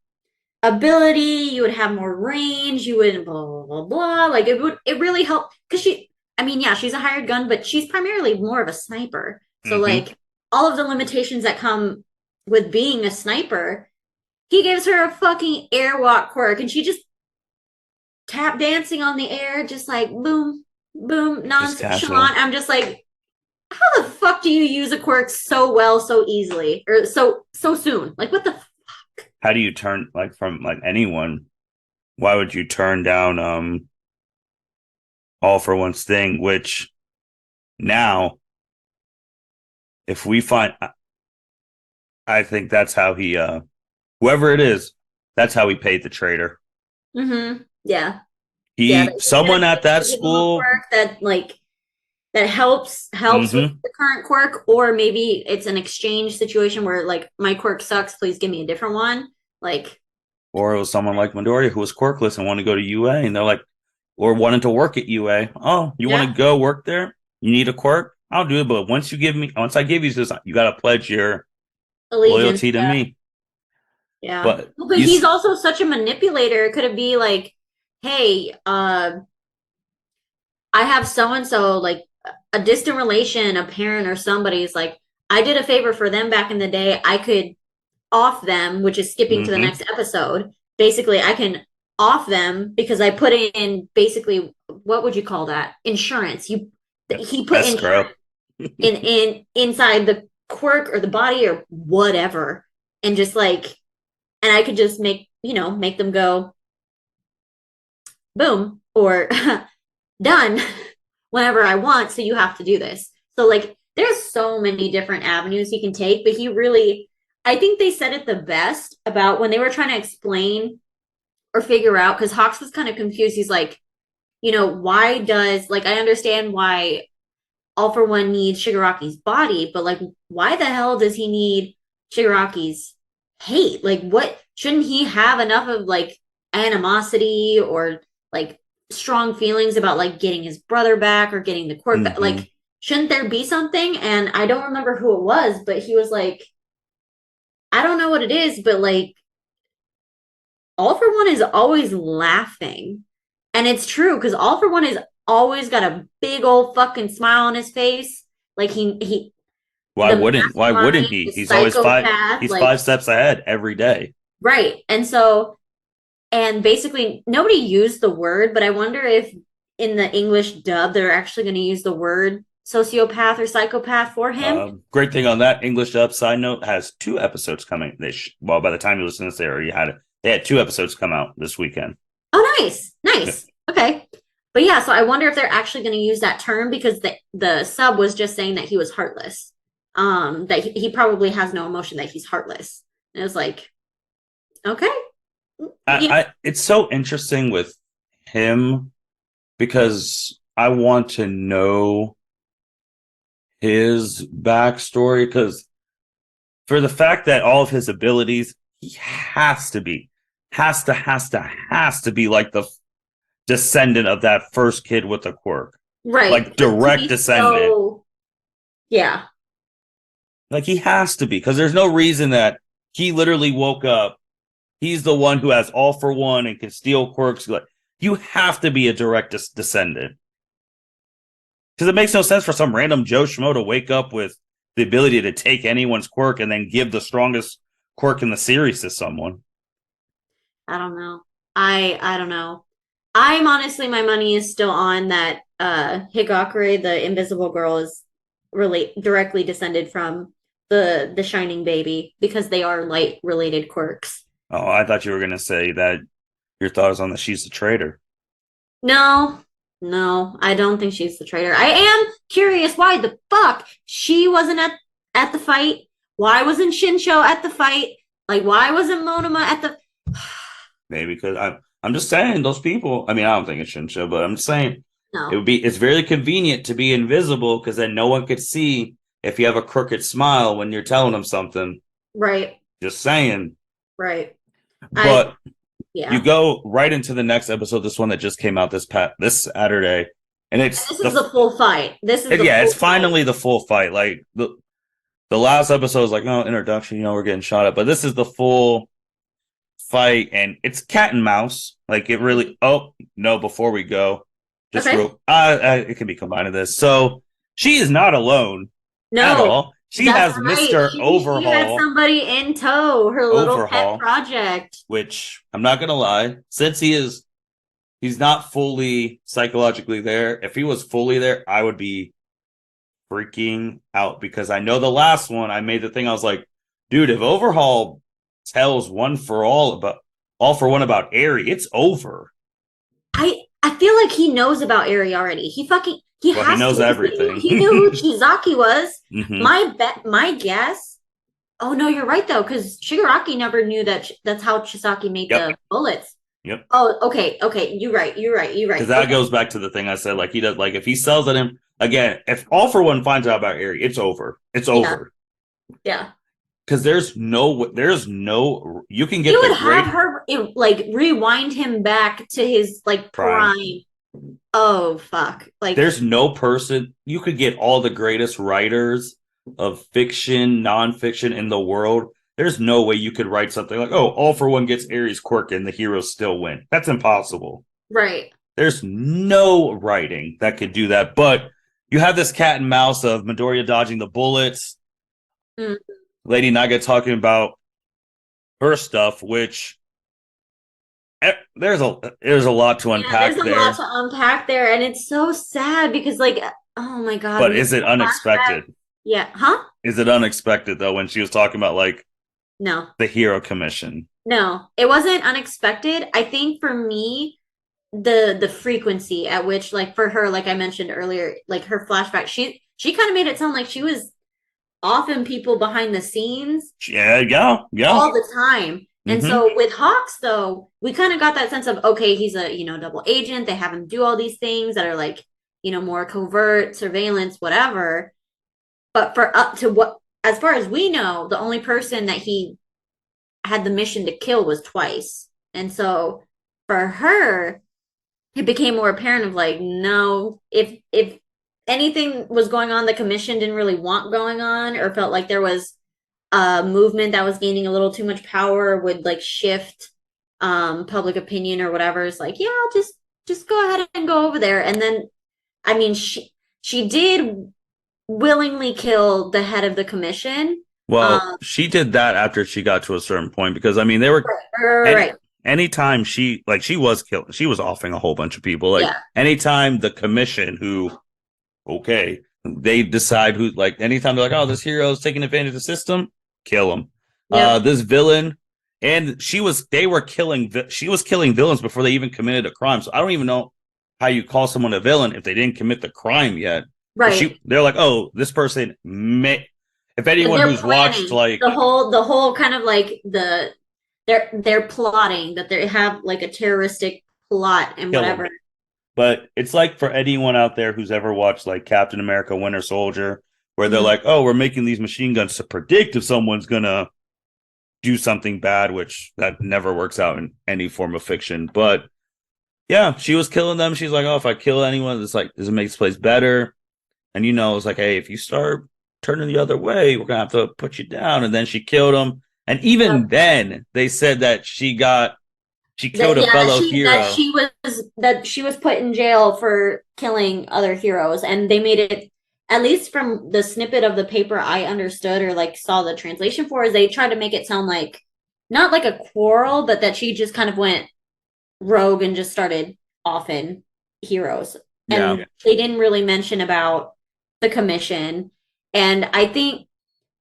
ability. You would have more range. You would blah blah blah blah. Like it really helped because I mean, yeah, she's a hired gun, but she's primarily more of a sniper. So Mm-hmm. like all of the limitations that come with being a sniper, he gives her a fucking airwalk quirk, and she just tap dancing on the air, just like boom, boom, Just casual. nonchalant. I'm just like, how the fuck do you use a quirk so well, so easily, or so soon? Like, what the? How do you turn like from like anyone? Why would you turn down all for one's thing? Which now, if we find, I think that's how he whoever it is, that's how he paid the traitor. Mm-hmm. Yeah, yeah. He They're someone gonna at that give him a school. quirk that like that helps with Mm-hmm. the current quirk, or maybe it's an exchange situation where like my quirk sucks, please give me a different one. Like, Or it was someone like Midoriya who was quirkless and wanted to go to UA, and they're like, or wanted to work at UA. Oh, you want to yeah, go work there? You need a quirk? I'll do it, but once I give you this, you got to pledge your allegiance. loyalty to Yeah, me. yeah. But But you, he's also such a manipulator. Could it be like, hey, I have so and so, like a distant relation, a parent or somebody's like, I did a favor for them back in the day. I could off them, which is skipping to the mm-hmm, next episode. Basically, I can off them because I put in basically what would you call that? Insurance. He put escrow. insurance in inside the quirk or the body or whatever, and just like, and I could just make them go boom or done whenever I want. So you have to do this. So like there's so many different avenues he can take, but he really, I think they said it the best about when they were trying to explain or figure out, because Hawks was kind of confused. He's like, why does, like, I understand why All for One needs Shigaraki's body, but like, why the hell does he need Shigaraki's hate? Like, what shouldn't he have enough of like animosity or like strong feelings about like getting his brother back or getting the quirk back? Mm-hmm. Like, shouldn't there be something? And I don't remember who it was, but he was like, I don't know what it is, but like, All for One is always laughing. And it's true because All for One is always got a big old fucking smile on his face. Like he Why the wouldn't? Why wouldn't mastermind, he? the psychopath, He's like 5 steps ahead every day. right. And so and basically nobody used the word, but I wonder if in the English dub they're actually going to use the word sociopath or psychopath for him. Great thing on that English dub side note has 2 episodes coming. Well, by the time you listen to this, they already had it. They had 2 episodes come out this weekend. Oh, nice. Nice. Okay. But yeah, so I wonder if they're actually going to use that term because the sub was just saying that he was heartless. That he probably has no emotion, that he's heartless. And it was like, okay. Yeah. It's so interesting with him because I want to know his backstory because for the fact that all of his abilities, he has to be like the descendant of that first kid with the quirk, Right. like To direct be descendant. so yeah. Like he has to be because there's no reason that he literally woke up. He's the one who has all for one and can steal quirks. Like you have to be a direct descendant because it makes no sense for some random Joe Schmo to wake up with the ability to take anyone's quirk and then give the strongest quirk in the series to someone. I don't know. I don't know. I'm honestly, my money is still on that Higakure, the invisible girl, is relate directly descended from the shining baby because they are light related quirks. Oh, I thought you were gonna say that your thought is on that she's a traitor. No, no, I don't think she's the traitor. I am curious why the fuck she wasn't at the fight. Why wasn't Shinsho at the fight? Like, why wasn't Monoma at the? Maybe because I'm just saying those people. I mean, I don't think it's Shinsha, but I'm just saying No, it's very convenient to be invisible because then no one could see if you have a crooked smile when you're telling them something. right, Just saying. right. I But you yeah. go right into the next episode, this one that just came out this Saturday, and This is the full fight. This is the yeah, full it's fight. finally the full fight. Like The last episode was like, oh, introduction, we're getting shot at. But this is the full fight, and it's cat and mouse. Like it really. Oh no! Before we go, just Okay. real. It can be combined to this. So she is not alone at No, all. She that's has right. Mister She had somebody in tow, her little pet Overhaul, project. which I'm not gonna lie, since he's not fully psychologically there. If he was fully there, I would be freaking out because I know the last one I made the thing. I was like, dude, if Overhaul tells one for all about all for one about Eri, it's over. I feel like he knows about Eri already. He Well, he has knows to. everything. He knew who Chizaki was. Mm-hmm. My guess. Oh no, you're right though, because Shigaraki never knew that's how Chisaki made Yep. the bullets. Yep. Oh, okay. You're right. Because that Okay. goes back to the thing I said. Like he does. Like if he sells at him again, if All for One finds out about Eri, it's over. It's Yeah, over. yeah. Because there's no you can He get the would have great her like rewind him back to his like prime. prime. Oh fuck! Like There's no person you could get all the greatest writers of fiction, nonfiction in the world. There's no way you could write something like, "Oh, All for One gets Ares quirk and the heroes still win." That's impossible. right. There's no writing that could do that. But you have this cat and mouse of Midoriya dodging the bullets, Mm. Lady Naga talking about her stuff, which there's a lot to Yeah, there's unpack a lot there. to unpack there, and it's so sad because like, oh my god, But we is see it the flashback. unexpected? Yeah, huh? Is it unexpected though when she was talking about like No, the hero commission? no, it wasn't unexpected. I think for me, the frequency at which, like for her, like I mentioned earlier, like her flashback, she kind of made it sound like she was often people behind the scenes Yeah. all the time. And Mm-hmm. so with Hawks, though, we kind of got that sense of okay, he's a double agent. They have him do all these things that are like more covert surveillance, whatever. But for up to what, as far as we know, the only person that he had the mission to kill was twice. And so for her, it became more apparent of like, no, if anything was going on, the commission didn't really want going on, or felt like there was a movement that was gaining a little too much power, would like shift public opinion or whatever. It's like, yeah, just go ahead and go over there. And then I mean she did willingly kill the head of the commission. Well, Um she did that after she got to a certain point because I mean they were right. anytime she was killing, she was offing a whole bunch of people. Like Yeah. anytime the commission who okay, they decide who like anytime they're like, oh, this hero is taking advantage of the system, kill him. Yep. This villain, and she was killing villains before they even committed a crime. So I don't even know how you call someone a villain if they didn't commit the crime yet. But Right. they're like, oh, this person may. If anyone They're who's watched planning like the whole kind of like they're plotting that they have like a terroristic plot and kill him, whatever. but it's like for anyone out there who's ever watched like Captain America: Winter Soldier, where they're Mhm. like, oh, we're making these machine guns to predict if someone's gonna do something bad, which that never works out in any form of fiction. But yeah, she was killing them. She's like, oh, if I kill anyone, it's like, does it make this place better? And it's like, hey, if you start turning the other way, we're gonna have to put you down. And then she killed him. And even Yep. then, they said that she killed That a yeah, that fellow she that hero. she was that she was put in jail for killing other heroes, and they made it, at least from the snippet of the paper I understood or like saw the translation for, is they tried to make it sound like not like a quarrel, but that she just kind of went rogue and just started offing heroes. Yeah. And they didn't really mention about the commission. And I think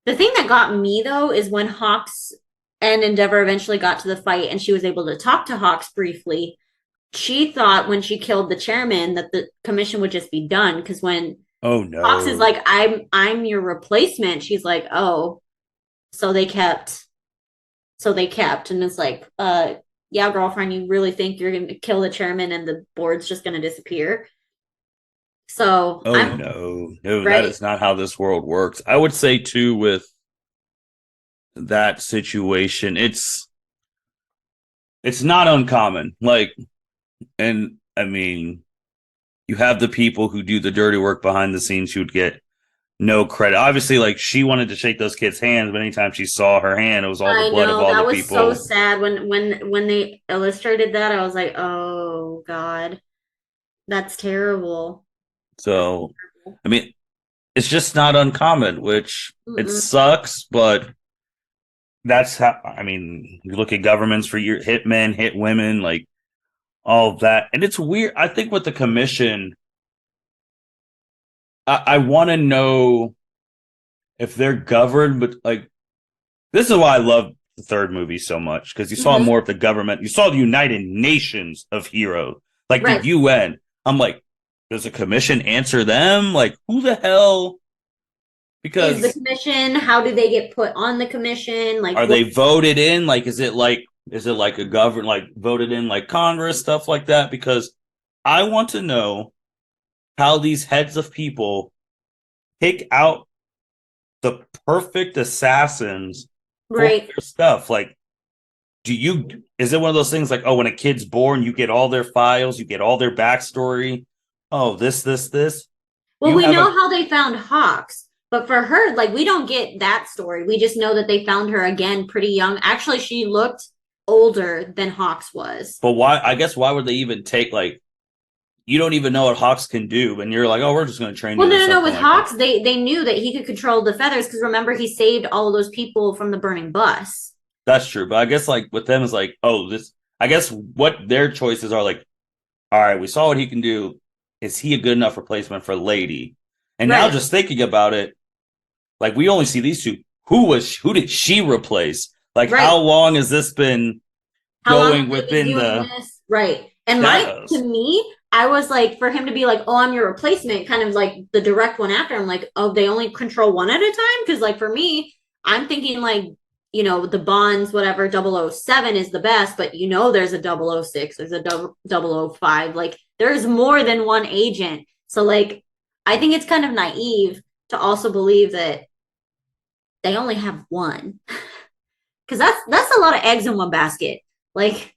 the thing that got me though is when Hawks and Endeavor eventually got to the fight and she was able to talk to Hawks briefly. She thought when she killed the chairman that the commission would just be done, because when Oh Hawks is no. like, I'm your replacement, she's like, oh, so they kept and it's like, yeah, girlfriend, you really think you're gonna kill the chairman and the board's just gonna disappear? So Oh I'm no. No, that right. is not how this world works. I would say too with that situation, it's not uncommon. Like, and I mean, you have the people who do the dirty work behind the scenes who would get no credit. Obviously, like she wanted to shake those kids' hands, but anytime she saw her hand, it was all the I blood of know all the that was so people. sad when they illustrated that. I was like, oh God, that's terrible. That's So, terrible. I mean, it's just not uncommon, which it Mm-mm. sucks, but that's how, I mean, you look at governments for your hit men, hit women, like all of that. And it's weird. I think with the commission, I want to know if they're governed, but like, this is why I love the third movie so much because you saw Hmm. more of the government. You saw the United Nations of heroes, like the Right. UN. I'm like, does the commission answer them? Like, who the hell? Is the Because commission, how do they get put on the commission? Like are what? they voted in? Like, is it like a government like voted in like Congress stuff like that? Because I want to know how these heads of people pick out the perfect assassins for Right. their stuff. Like, is it one of those things like, oh, when a kid's born, you get all their files, you get all their backstory? Oh, this. Well, You we have know a how they found Hawks, but for her, like we don't get that story. We just know that they found her again pretty young. Actually, she looked older than Hawks was. but why I guess why would they even take like you don't even know what Hawks can do, and you're like, oh, we're just gonna train Well, you no, to no, no. something With like that. Hawks, they knew that he could control the feathers because remember he saved all of those people from the burning bus. That's true. But I guess like with them is like, oh, this I guess what their choices are like, all right, we saw what he can do. Is he a good enough replacement for Lady? And now Right, just thinking about it, like we only see these two. Who did she replace? Like how right. long has this been How long have going they been within doing the this? Right. And to shadows? me, I was like, for him to be like, oh, I'm your replacement, kind of like the direct one after. I'm like, oh, they only control one at a time? Because, like, for me, I'm thinking, like, the bonds, whatever, 007 is the best, but there's a 006, there's a 005. Like, there's more than one agent. So, like, I think it's kind of naive to also believe that they only have one. Because that's a lot of eggs in one basket. Like,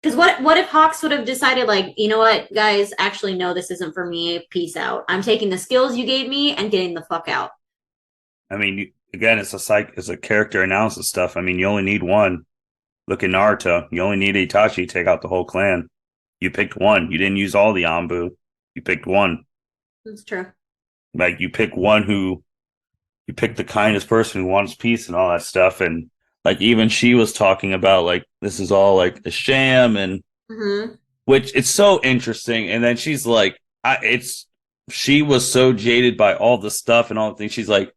because what if Hawks would have decided like, you know what, guys, actually no, this isn't for me. Peace out. I'm taking the skills you gave me and getting the fuck out. I mean, again, it's a character analysis stuff. I mean, you only need one. Look at Naruto. You only need Itachi to take out the whole clan. You picked one. You didn't use all the Anbu. You picked one. That's true. Like you pick the kindest person who wants peace and all that stuff. And like even she was talking about like this is all like a sham and Mm-hmm. which it's so interesting. And then she's like, it's she was so jaded by all the stuff and all the things. She's like,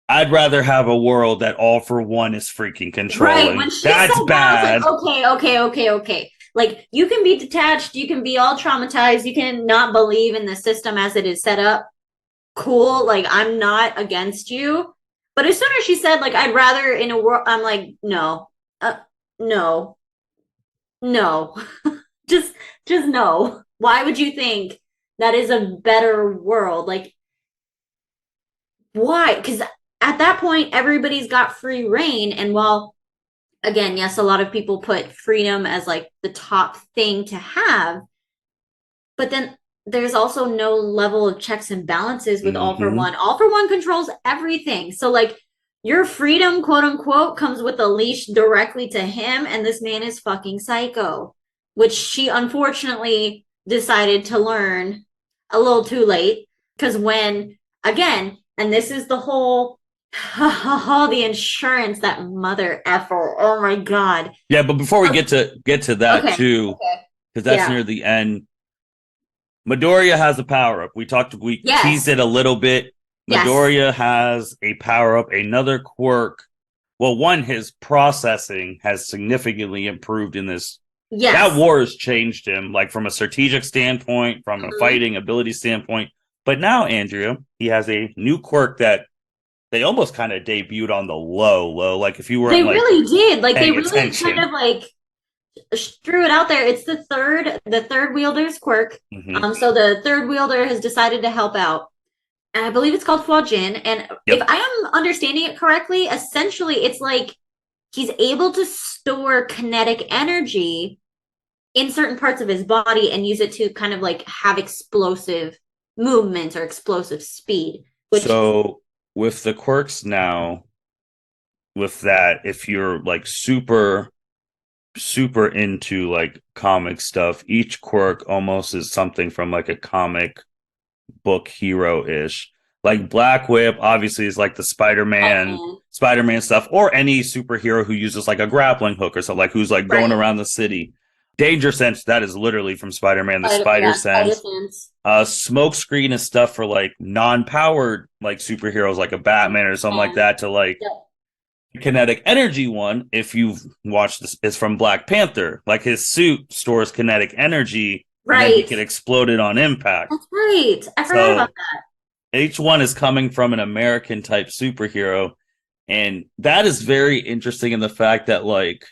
I'd rather have a world that all for one is freaking Right. When controlling. she said That's that, I was like, bad. okay. Like you can be detached, you can be all traumatized, you can not believe in the system as it is set up. Cool. Like I'm not against you. But as soon as she said, like, I'd rather in a world, I'm like, no, no, no. just no. Why would you think that is a better world? Like why? Because at that point everybody's got free reign, and while again, yes, a lot of people put freedom as like the top thing to have, but then there's also no level of checks and balances with all for Mm-hmm. one. All for one controls everything. So like your freedom, quote unquote, comes with a leash directly to him, and this man is fucking psycho, which she unfortunately decided to learn a little too late. Because when, again, and this is the whole, the insurance, that mother effer. Oh my God. Yeah, but before we Okay. get to that Okay. too, Okay. because that's Yeah. near the end. Midoriya has a power up. We teased Yes. it a little bit. Yes. Midoriya has a power up, another quirk. Well, one, his processing has significantly improved in this. That Yes. war has changed him, like from a strategic standpoint, from a Mhm. fighting ability standpoint. But now, Andrea, he has a new quirk that they almost kind of debuted on the low. Like if you weren't They like really did. Like they paying really kind attention. of like threw it out there. It's the third wielder's quirk. Mm-hmm. So the third wielder has decided to help out. And I believe it's called Fuajin. And if Yep. I am understanding it correctly, essentially it's like he's able to store kinetic energy in certain parts of his body and use it to kind of like have explosive movements or explosive speed. which So with the quirks now, with that, if you're like super into like comic stuff, each quirk almost is something from like a comic book hero ish. Like Black Whip obviously is like the Batman, Spider-Man stuff, or any superhero who uses like a grappling hook or something, like who's like going right? around the city. Danger Sense, that is literally from Spider-Man, the Spider Spider Sense. Sense, Smoke Screen is stuff for like non-powered like superheroes like a Batman or something like and that to like yep, kinetic energy one, if you've watched this, is from Black Panther. Like his suit stores kinetic energy and then he right. can explode it on impact. That's right. I forgot about So each one is coming from an American type superhero. And that is very interesting in the fact that like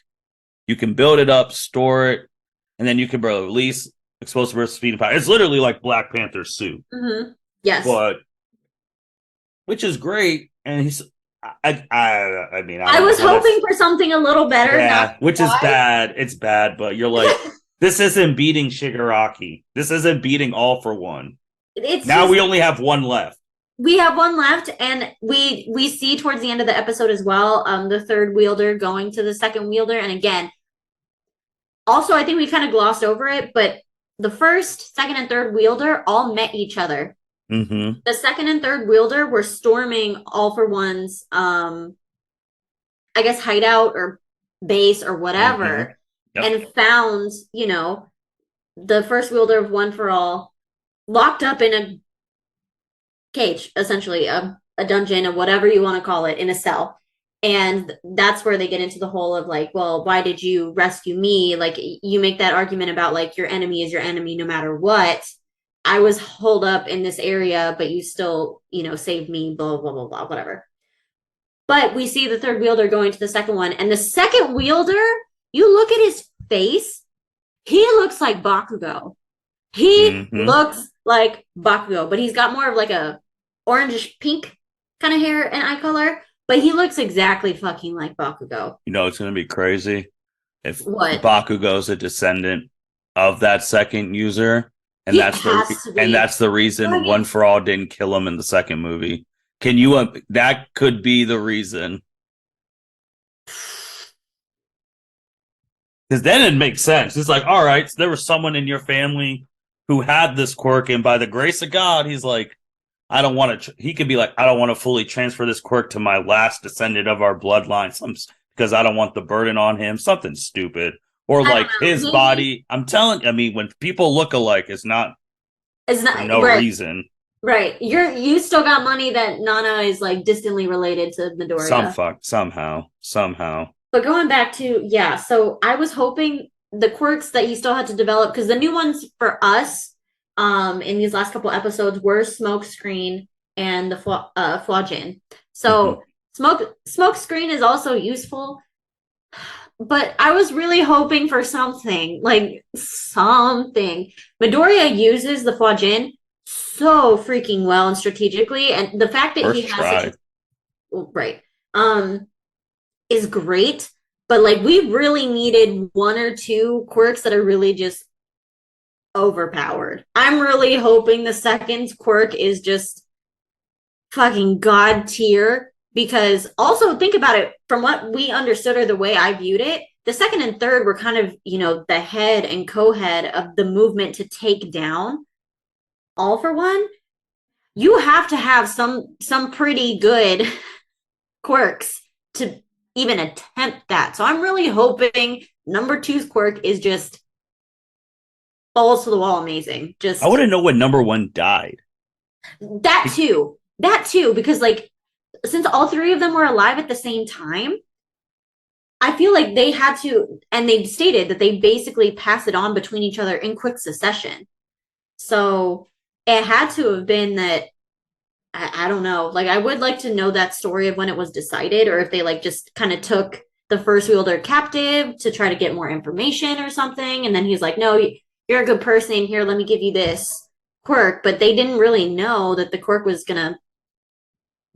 you can build it up, store it, and then you can release explosive burst speed and power. It's literally like Black Panther's suit. that. Yes. But which is great. And I mean, I I don't know was how that's hoping for something a little better, not yeah, which is why. bad. It's bad, but you're like, this isn't beating Shigaraki. This isn't beating All for One. It's Now just we only have one left. we have one left, and we see towards the end of the episode as well, the third wielder going to the second wielder, and again, also I think we kind of glossed over it, but the first, second, and third wielder all met each other. Mm-hmm. The second and third wielder were storming All for One's, I guess, hideout or base or Mm-hmm. whatever, Yep. and found, the first wielder of One for All locked up in a cage, essentially, a dungeon, or whatever you want to call it, in a cell. And that's where they get into the whole of like, well, why did you rescue me? Like, you make that argument about like your enemy is your enemy no matter what. I was holed up in this area, but you still, saved me, blah, blah, blah, blah, whatever. But we see the third wielder going to the second one. And the second wielder, you look at his face, he looks like Bakugo. He Mm-hmm. looks like Bakugo, but he's got more of like a orangish pink kind of hair and eye color. But he looks exactly fucking like Bakugo. You know it's gonna be crazy if What? Bakugo's a descendant of that second user, and He has to be. that's the reason One Right. for All didn't kill him in the second movie. Can you? That could be the reason. Because then it makes sense. It's like, all right, so there was someone in your family who had this quirk, and by the grace of God, he's like, I don't want to. He could be like, I don't want to fully transfer this quirk to my last descendant of our bloodline, because I don't want the burden on him. Something stupid, or I don't like know. his Maybe body. I'm telling. I mean, when people look alike, it's not it's for not no right. reason. Right. You still got money that Nana is like distantly related to Midoriya. Somehow. But going back to, yeah, so I was hoping the quirks that he still had to develop, because the new ones for us, in these last couple episodes, were Smoke Screen and the Flojin. Mm-hmm. So Smoke Screen is also useful, but I was really hoping for something, like something. Midoriya uses the Flojin so freaking well and strategically, and the fact that he First has such a try. right. Is great, but like we really needed one or two quirks that are really just overpowered. I'm really hoping the second quirk is just fucking god tier, because also think about it, from what we understood or the way I viewed it, the second and third were kind of, the head and co-head of the movement to take down All for One. You have to have some pretty good quirks to even attempt that. So I'm really hoping number two's quirk is just balls to the wall amazing. I want Just to know when number one died. that too. That too, because like since all three of them were alive at the same time, I feel like they had to, and they stated that they basically pass it on between each other in quick succession. So it had to have been that I don't know. Like, I would like to know that story of when it was decided, or if they like just kind of took the first wielder captive to try to get more information or something. And then he's like, no, you're a good person. Here, let me give you this quirk. But they didn't really know that the quirk was going to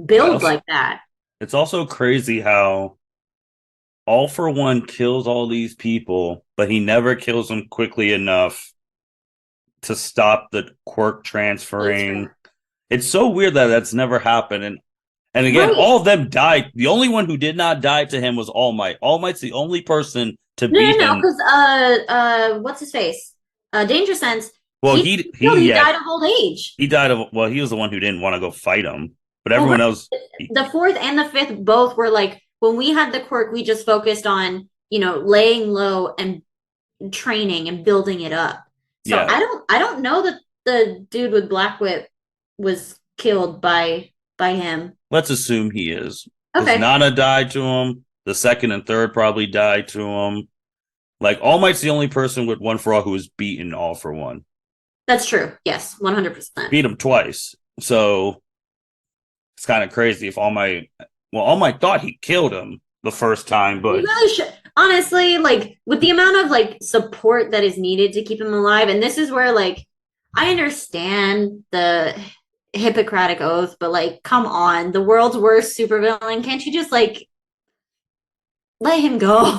build like that. It's also crazy how All for One kills all these people, but he never kills them quickly enough to stop the quirk That's true. transferring. It's so weird that that's never happened. And again, Right. all of them died. The only one who did not die to him was All Might. All Might's the only person to No, beat no, no, him. because what's his face? Danger Sense. Well, He died of old age. he died of, well, he was the one who didn't want to go fight him, but Well, everyone right. else, The fourth and the fifth both were like when we had the quirk, we just focused on, laying low and training and building it up. So yeah. I don't know that the dude with Black Whip was killed by him. Let's assume he is, because Okay. Nana died to him. The second and third probably died to him. Like All Might's the only person with One for All who was beaten All for One. That's true. Yes, 100%. Beat him twice. So it's kind of crazy if All Might thought he killed him the first time, You but really should. Honestly, like with the amount of like support that is needed to keep him alive, and this is where like I understand the Hippocratic oath, but like, come on, the world's worst supervillain. Can't you just like let him go?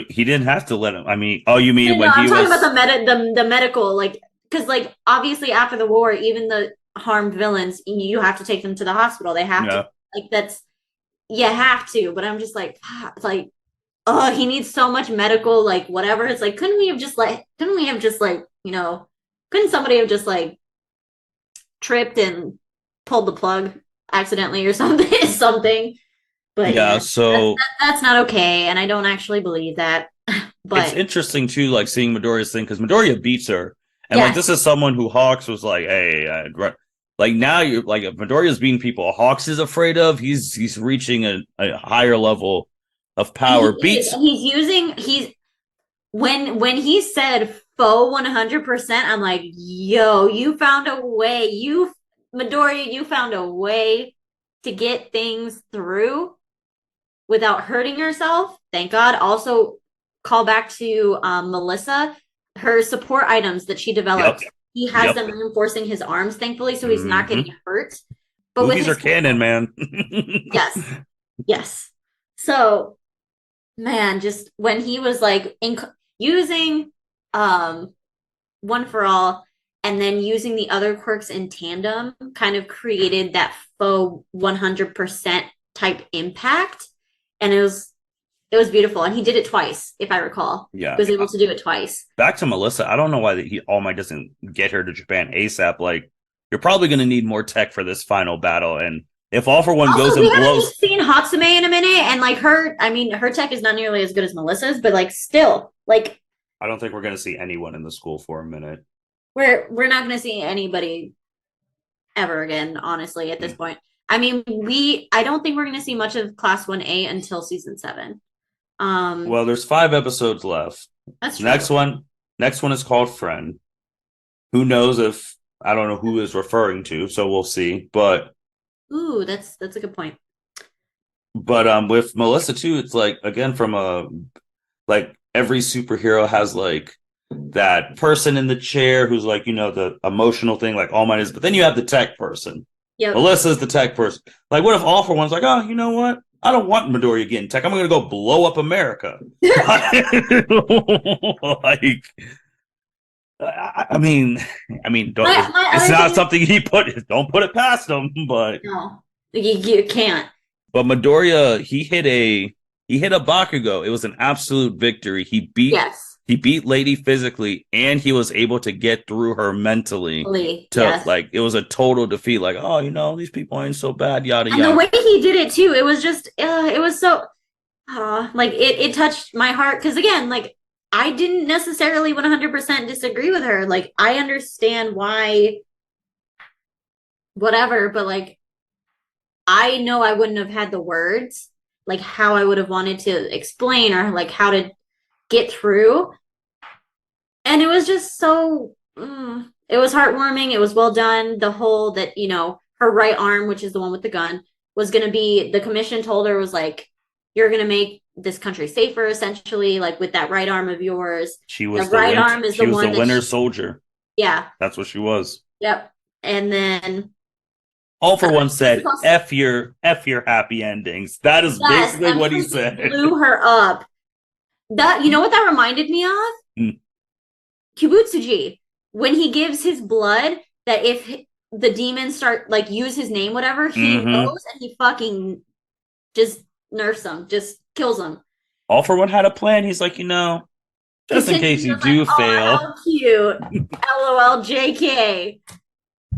he didn't have to let him. I mean, oh, you mean No, when I'm he talking about was, the medical, like, because like obviously after the war, even the harmed villains, you have to take them to the hospital. They have to, yeah, like, that's you have to. But I'm just like, it's like, oh, he needs so much medical, like whatever. It's like, couldn't we have just like, couldn't somebody have just like tripped and pulled the plug accidentally or something, something? But yeah. yeah, So that's not okay, and I don't actually believe that. it's But interesting too, like seeing Midoriya's thing because Midoriya beats her, and like this yes, is someone who Hawks was like, hey, like now you're like if Midoriya's beating people Hawks is afraid of. He's reaching a higher level of and he power. is, Beats, and he's when he said faux 100%, I'm like, yo, you found a way. Midoriya, you found a way to get things through without hurting yourself. Thank God. Also, call back to Melissa, her support items that she yep, developed. He has yep. them reinforcing his arms, thankfully, so he's not Hmm. getting hurt. But with Movies are his canon, man. yes, yes. So man, just when he was like using um One for All and then using the other quirks in tandem kind of created that faux 100% type impact, and it was beautiful, and he did it twice if I recall. He Yeah. was able to do it twice. Back to Melissa. I don't know why All Might doesn't get her to Japan ASAP. Like, you're probably going to need more tech for this final battle. And if All for One goes Also, we and haven't blows, seen Hatsume in a minute, and like her tech is not nearly as good as Melissa's, but like still, like I don't think we're going to see anyone in the school for a minute. we're not going to see anybody ever again, honestly, at this Hmm. point. I mean, I don't think we're going to see much of Class 1A until season 7. Well, there's 5 episodes left. That's Next true. one, next one is called Friend. Who knows if I don't know who is referring to, so we'll see. Ooh, that's a good point. But with Melissa too, it's like again from a like every superhero has like that person in the chair who's like, the emotional thing, like All Might is, but then you have the tech person. Yep. Melissa's the tech person. Like, what if All for One's like, oh, you know what? I don't want Midoriya getting tech. I'm going to go blow up America. Like, don't, My it's other not thing, something don't put it past him. But no, you can't. Midoriya, he hit a Bakugo. It was an absolute victory. Yes. He beat Lady physically, and he was able to get through her mentally. Lee, To yes. like, it was a total defeat. Like, oh, these people ain't so bad. Yada And the yada. way he did it too, it was just, it was so, like it touched my heart because again, like I didn't necessarily 100% disagree with her. Like I understand why, whatever, but like I know I wouldn't have had the words, like how I would have wanted to explain or like how to get through. And it was just so, it was heartwarming. It was well done. The whole that, her right arm, which is the one with the gun, was going to be, the commission told her was like, you're going to make this country safer, essentially, like with that right arm of yours. She The was the right win. arm is She the was the one that, winter soldier. yeah, That's what she was. yep. And then, All for One what's it said, called? F your happy endings." That is Yes, basically and what he freaking said. blew her up. That, you know what that reminded me of? Hmm. Kibutsuji, when he gives his blood, that if the demons start like use his name, whatever, he Mm-hmm. knows and he fucking just nerfs them, just kills them. All for One had a plan. He's like, just in case Continue, you just like, do oh, fail. how cute. LOL, JK.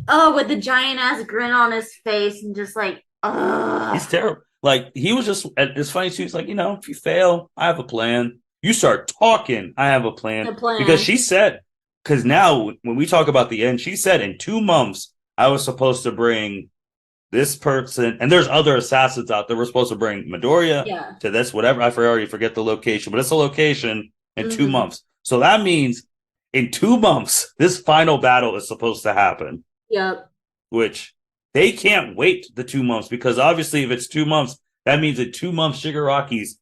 Oh, with the giant ass grin on his face and just like, He's ugh. terrible. Like he was just. It's funny too. He's like, if you fail, I have a plan. You start talking, I have a The plan because plan. she said. Because now when we talk about the end, she said in 2 months I was supposed to bring this person, and there's other assassins out there. We're supposed to bring Midoriya Yeah. to this, whatever. I already forget the location, but it's a location in two Mm-hmm. months. So that means in 2 months, this final battle is supposed to happen, Yep. which they can't wait the 2 months because obviously, if it's 2 months, that means in 2 months, Shigaraki's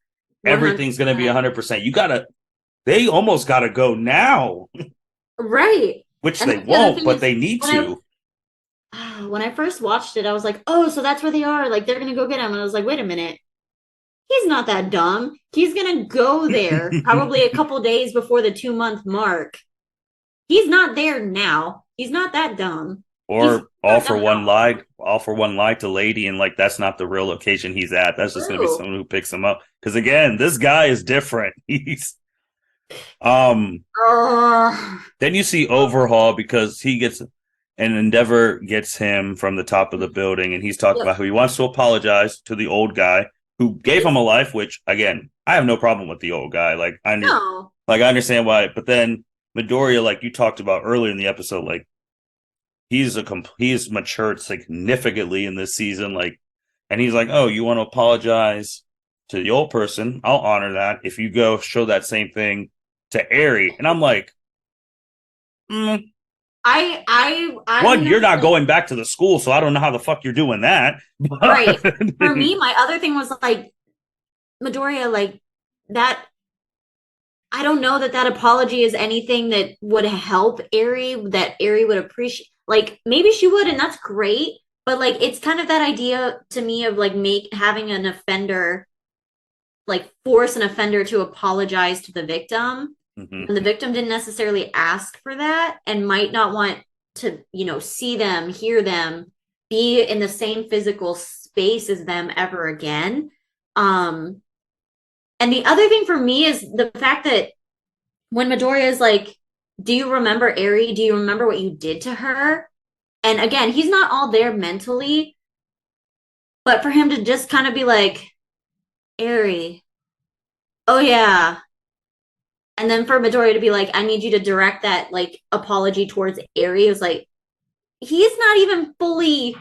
everything's going to be 100%. 100%. They almost got to go now, Right. which And they that's the other won't, thing but is they need to. when I first watched it, I was like, oh, so that's where they are. Like they're gonna go get him. And I was like, wait a minute. He's not that dumb. He's gonna go there probably a couple days before the 2 month mark. He's not there now. He's not that dumb. He's Or not dumb at all. all for one lie to Lady, and like that's not the real location he's at. That's just gonna be True. someone who picks him up. Because again, this guy is different. He's um Oh, then you see Overhaul because he gets an Endeavor gets him from the top of the building, and he's talking yep. about how he wants to apologize to the old guy who gave him a life, which again, I have no problem with the old guy. No. I understand why, but then Midoriya, like you talked about earlier in the episode, like he's matured significantly in this season, like, and he's like, oh, you want to apologize to the old person? I'll honor that if you go show that same thing to Eri. And I'm like, mm, I one, you're not never going back to the school, so I don't know how the fuck you're doing that. right. But For me, my other thing was like Midoriya, like that I don't know that that apology is anything that would help Ari, that Ari would appreciate. Like maybe she would, and that's great. But like it's kind of that idea to me of like make having an offender like force an offender to apologize to the victim when the Mhm. victim didn't necessarily ask for that and might not want to, see them, hear them, be in the same physical space as them ever again. Um, and the other thing for me is the fact that when Midoriya is like, do you remember Ari? Do you remember what you did to her? And again, he's not all there mentally, but for him to just kind of be like, Ari, oh yeah. And then for Midoriya to be like, I need you to direct that like apology towards Ari, it was like, he's not even fully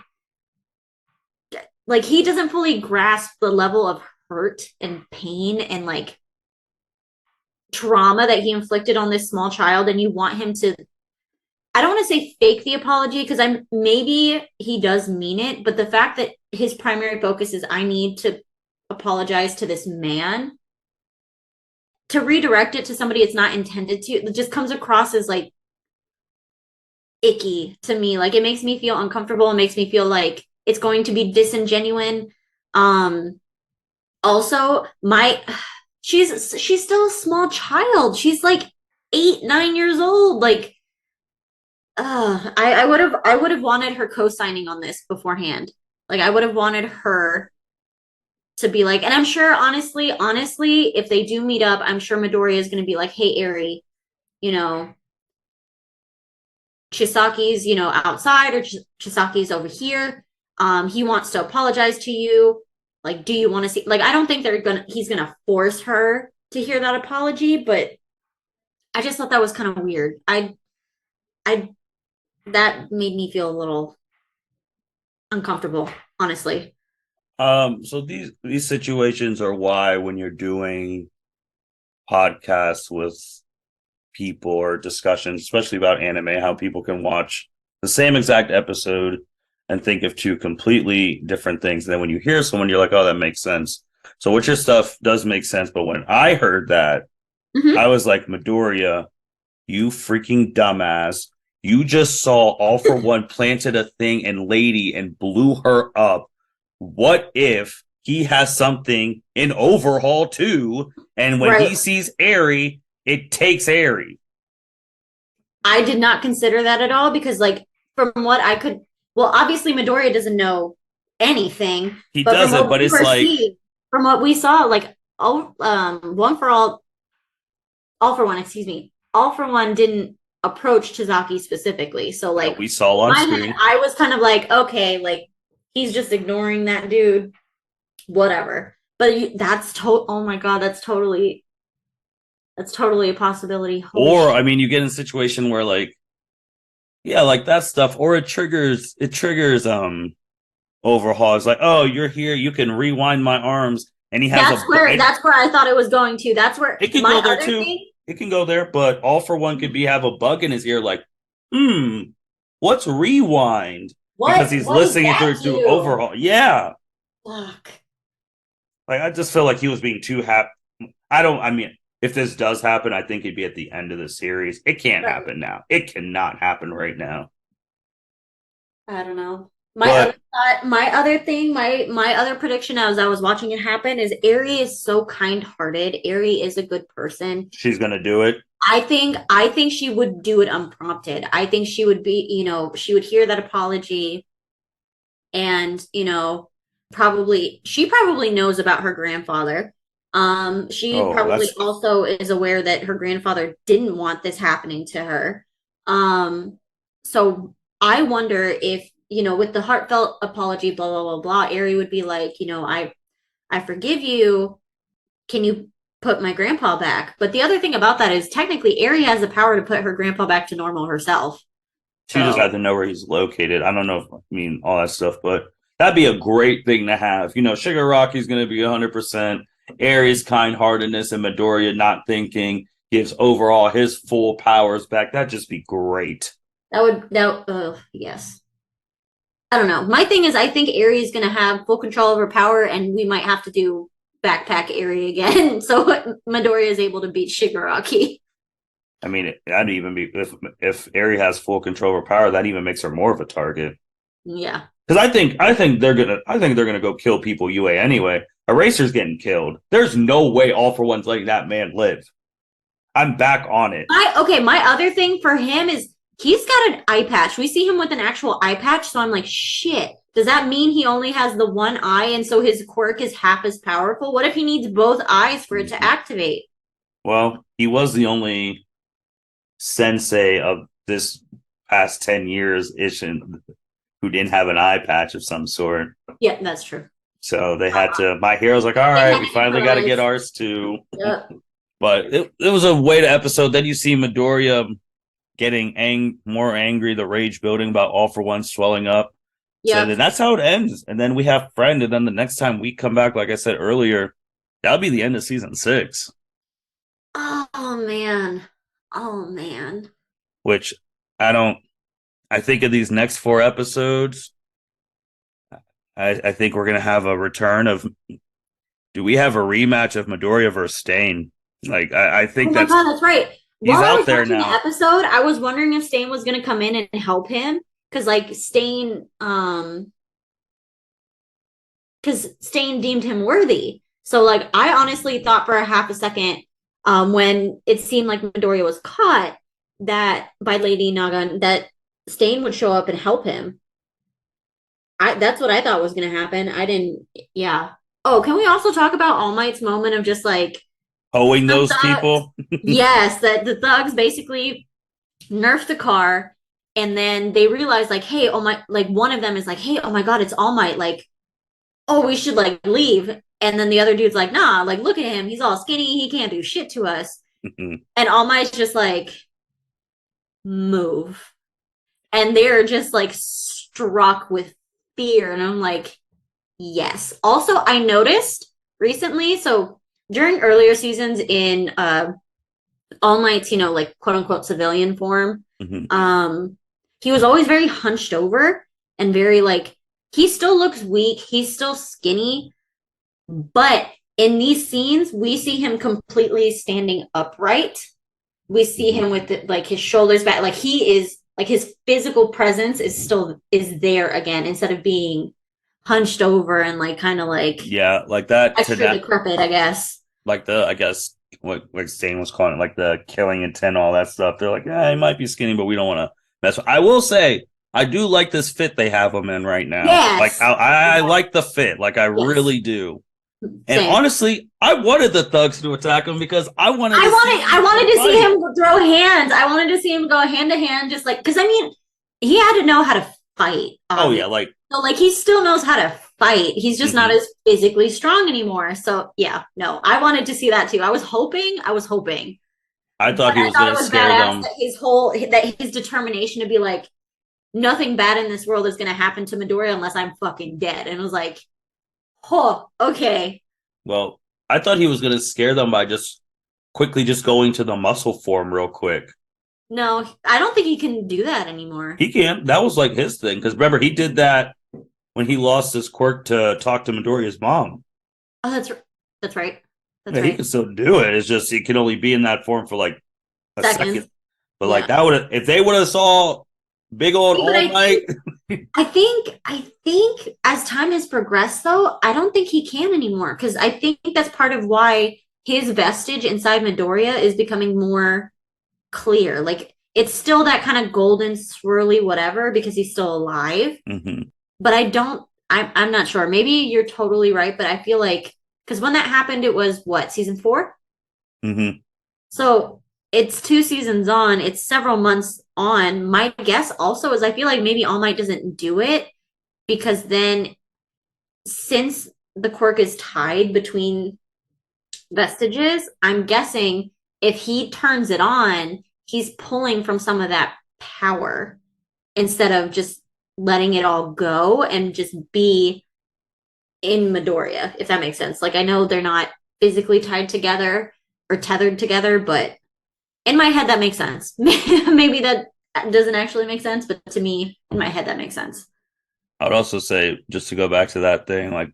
like he doesn't fully grasp the level of hurt and pain and like trauma that he inflicted on this small child, and you want him to, I don't want to say fake the apology because I'm maybe he does mean it, but the fact that his primary focus is I need to apologize to this man, to redirect it to somebody it's not intended to, it just comes across as like icky to me. Like it makes me feel uncomfortable. It makes me feel like it's going to be disingenuine. Um also my she's still a small child. She's like 8, 9 years old. Like I would have wanted her co-signing on this beforehand. Like I would have wanted her to be like, and I'm sure honestly, if they do meet up, I'm sure Midoriya is gonna be like, hey Eri, you know, Chisaki's, outside or Chisaki's over here. He wants to apologize to you. Like, do you want to see like I don't think he's gonna force her to hear that apology, but I just thought that was kind of weird. I that made me feel a little uncomfortable, honestly. So these situations are why when you're doing podcasts with people or discussions, especially about anime, how people can watch the same exact episode and think of two completely different things. And then when you hear someone, you're like, oh, that makes sense. So what your stuff does make sense. But when I heard that, I Mm-hmm. was like, Midoriya, you freaking dumbass. You just saw All for One planted a thing in Lady and blew her up. What if he has something in Overhaul too? And when Right. he sees Eri, it takes Eri. I did not consider that at all because, like, from what I could, well, obviously Midoriya doesn't know anything, He but doesn't, but it's like from what we saw, like one for all for one, excuse me, all for one didn't approach Tazaki specifically. So that like we saw in on my head, screen. I was kind of like, okay, like he's just ignoring that dude, whatever. But oh my god, that's totally a possibility. Holy Or shit. I mean, you get in a situation where like, yeah, like that stuff, or it triggers overhaul. It's like, oh, you're here, you can rewind my arms, and he has That's where I thought it was going to. That's where it can my go there other too. thing. It can go there, but all for one could be have a bug in his ear, like, hmm, what's rewind? Because he's What does listening that through do? overhaul. Yeah. Fuck. Like I just feel like he was being too happy. I mean, if this does happen, I think it'd be at the end of the series. It can't Right. happen now. It cannot happen right now. I don't know. But My other prediction as I was watching it happen is Eri is so kind-hearted. Eri is a good person. she's gonna do it. I think she would do it unprompted. I think she would be, she would hear that apology and, she probably knows about her grandfather. She Oh, probably that's also is aware that her grandfather didn't want this happening to her. So I wonder if, with the heartfelt apology, blah, blah, blah, blah, Ari would be like, I forgive you. Can you put my grandpa back? But the other thing about that is technically Ari has the power to put her grandpa back to normal herself. she just So had to know where he's located. I don't know if I mean all that stuff, but that'd be a great thing to have. Shigaraki's gonna be 100%. Aries kind heartedness and Midoriya not thinking gives overall his full powers back. That'd just be great. yes. I don't know. My thing is, I think Ari is going to have full control over power, and we might have to do backpack Ari again, so Midoriya is able to beat Shigaraki. I mean, that'd even be if Aerie has full control over power, that even makes her more of a target. Yeah. Because I think they're gonna go kill people UA anyway. Eraser's getting killed. There's no way All for One's letting that man live. I'm back on it. My other thing for him is he's got an eye patch. We see him with an actual eye patch, so I'm like, shit. Does that mean he only has the one eye and so his quirk is half as powerful? What if he needs both eyes for it to activate? Well, he was the only sensei of this past 10 years who didn't have an eye patch of some sort. Yeah, that's true. So they had to. My hero's like, all right, we finally got to get ours too. Yep. But it was a way to episode. Then you see Midoriya getting more angry, the rage building about All for One swelling up. So then that's how it ends. And then we have Friend. And then the next time we come back, like I said earlier, that'll be the end of season 6. Oh man. Oh man. Which I think of these next 4 episodes, I think we're going to have a return of. Do we have a rematch of Midoriya versus Stain? Like, I think oh my God, that's right. He's While I out was there watching now. the episode, I was wondering if Stain was going to come in and help him because, like, because Stain deemed him worthy. So, like, I honestly thought for a half a second, when it seemed like Midoriya was caught, that by Lady Naga, that Stain would show up and help him. That's what I thought was going to happen. I didn't. Yeah. Oh, can we also talk about All Might's moment of just like Owing those people? yes, that the thugs basically nerfed the car and then they realized like, hey, oh my, like one of them is like, hey, oh my God, it's All Might. Like, oh, we should like leave. And then the other dude's like, nah, like look at him. He's all skinny. He can't do shit to us. And All Might's just like, move. And they're just like struck with fear. And I'm like, yes. Also, I noticed recently, so during earlier seasons in All Might's, like quote unquote civilian form, he was always very hunched over and very like he still looks weak, he's still skinny, but in these scenes, we see him completely standing upright. We see him with like his shoulders back, like he is like his physical presence is there again instead of being hunched over and like kind of like like that extra decrepit, I guess. Like I guess what Stain was calling it, like the killing intent, all that stuff. They're like, yeah, he might be skinny, but we don't want to mess with. I will say I do like this fit they have him in right now. Like Yes. I like the fit. Like I Yes. really do. And Same. honestly, I wanted the thugs to attack him because I wanted to see I them wanted to see fight. him throw hands. I wanted to see him go hand to hand, just like because I mean, he had to know how to fight, Oh yeah, obviously. like So like he still knows how to fight. He's just not mhm. as physically strong anymore. So yeah, no, I wanted to see that too. I was hoping, I but thought he I was thought gonna it was scare badass them. that his determination to be like, nothing bad in this world is gonna happen to Midoriya unless I'm fucking dead. And it was like, oh, okay. Well, I thought he was gonna scare them by just quickly just going to the muscle form real quick. No, I don't think he can do that anymore. He can't. That was like his thing. Because remember, he did that when he lost his quirk to talk to Midoriya's mom. Oh, that's right. That's Yeah, he right. can still do it. It's just he can only be in that form for like a Seconds. second. But like Yeah. that would have if they would have saw big old See, but All Might. I think as time has progressed, though, I don't think he can anymore because I think that's part of why his vestige inside Midoriya is becoming more clear. Like it's still that kind of golden swirly whatever because he's still alive, Mm-hmm. but I don't. I'm not sure. Maybe you're totally right, but I feel like because when that happened, it was what season 4. Mm-hmm. So it's 2 seasons on, it's several months on. My guess also is I feel like maybe All Might doesn't do it because then since the quirk is tied between vestiges, I'm guessing if he turns it on, he's pulling from some of that power instead of just letting it all go and just be in Midoriya, if that makes sense. Like I know they're not physically tied together or tethered together, but in my head that makes sense. Maybe that doesn't actually make sense, but to me, in my head, that makes sense. I would also say just to go back to that thing, like,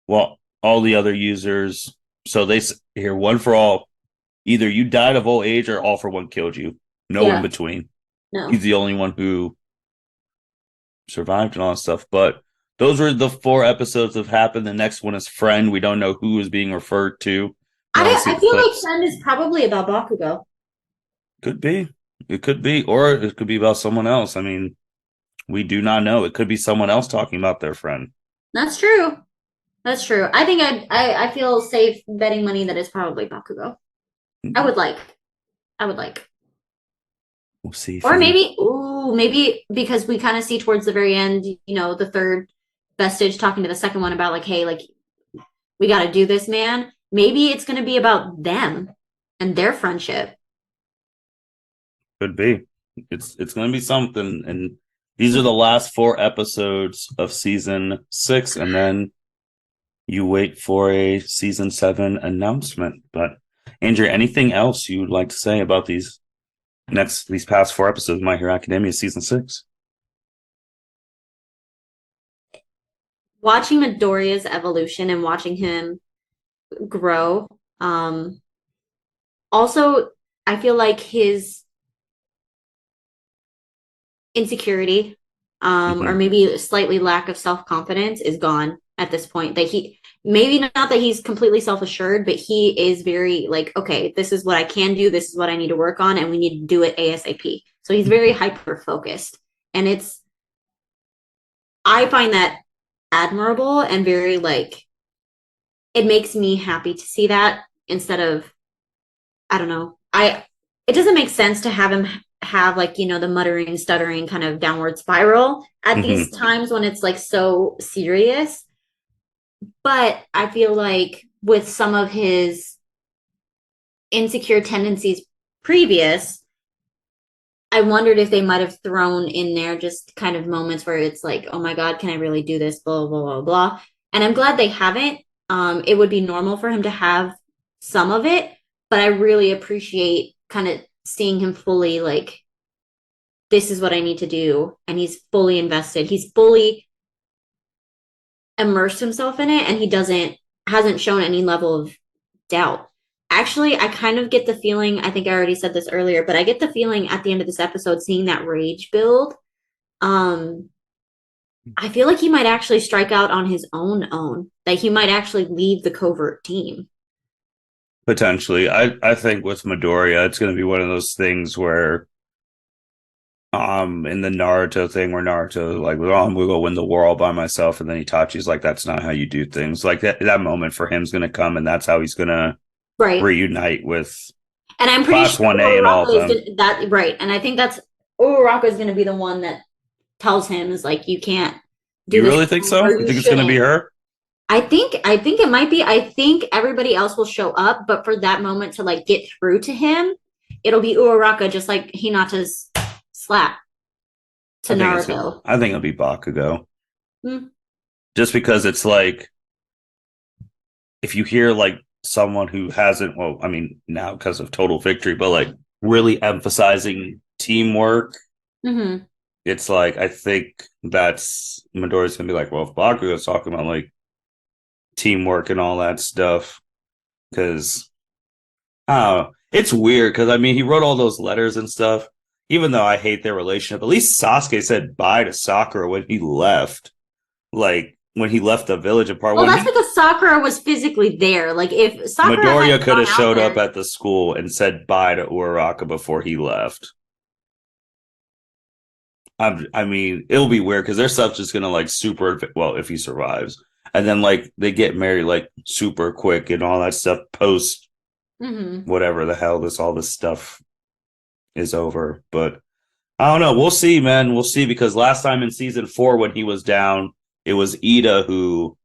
well, all the other users. So here one for all. Either you died of old age or all for one killed you. No in Yeah, between. He's no. the only one who survived and all that stuff. But those were the 4 episodes that happened. The next one is Friend. We don't know who is being referred to. We only see I the feel like clips. Friend is probably about Bakugo. Could be. It could be. Or it could be about someone else. I mean, we do not know. It could be someone else talking about their friend. That's true. That's true. I think I feel safe betting money that it's probably Bakugo. I would like. I would like. We'll see if Or he. maybe, ooh, maybe because we kind of see towards the very end, the third vestige talking to the second one about like, hey, like we got to do this, man. Maybe it's going to be about them and their friendship. Could be. It's going to be something. And these are the last 4 episodes of season 6. And then you wait for a season 7 announcement. But Andrew, anything else you'd like to say about these past 4 episodes of My Hero Academia season 6? Watching Midoriya's evolution and watching him grow. Also, I feel like his insecurity, or Mm-hmm. maybe slightly lack of self confidence is gone at this point. That he maybe not that he's completely self assured, but he is very like, okay, this is what I can do, this is what I need to work on, and we need to do it ASAP. So he's very hyper focused, and I find that admirable and very like it makes me happy to see that instead of I don't know. It doesn't make sense to have him have like, the muttering, stuttering kind of downward spiral at these Mm-hmm. times when it's like so serious. But I feel like with some of his insecure tendencies previous, I wondered if they might have thrown in there just kind of moments where it's like, oh my God, can I really do this? Blah, blah, blah, blah. And I'm glad they haven't. It would be normal for him to have some of it, but I really appreciate kind of seeing him fully like, this is what I need to do. And he's fully invested. He's fully immersed himself in it and hasn't shown any level of doubt. Actually, I kind of get the feeling, I think I already said this earlier, but I get the feeling at the end of this episode, seeing that rage build, um, I feel like he might actually strike out on his own, that he might actually leave the covert team. Potentially. I think with Midoriya, it's going to be one of those things where In the Naruto thing where Naruto like, oh, I'm gonna go win the war all by myself, and then Itachi's like, that's not how you do things. Like that moment for him's gonna come, and that's how he's gonna Right. reunite with And I'm pretty Class sure 1A and all of Uraraka is them. that right. And I think that's Uraraka is gonna be the one that tells him is like you can't do You this really think so? or You you think it's gonna be shouldn't. her? I think it might be. I think everybody else will show up, but for that moment to like get through to him, it'll be Uraraka just like Hinata's slap to Naruto. I think it'll be Bakugo. Hmm. Just because it's like if you hear like someone who hasn't, well, I mean, now because of total victory, but like really emphasizing teamwork, Mm-hmm. it's like I think that's Midoriya's gonna be like, well, if Bakugo's talking about like teamwork and all that stuff, because I don't know, it's weird because I mean he wrote all those letters and stuff. Even though I hate their relationship, at least Sasuke said bye to Sakura when he left. Like when he left the village in part Well, one, that's because Sakura was physically there. Like if Sakura Midoriya hadn't could gone have out showed up there, at the school and said bye to Uraraka before he left. I mean, it'll be weird because their stuff's just gonna like super well if he survives, and then like they get married like super quick and all that stuff post mm-hmm. whatever the hell this all this stuff is over. But I don't know. We'll see, man. We'll see because last time in season 4 when he was down, it was Ida who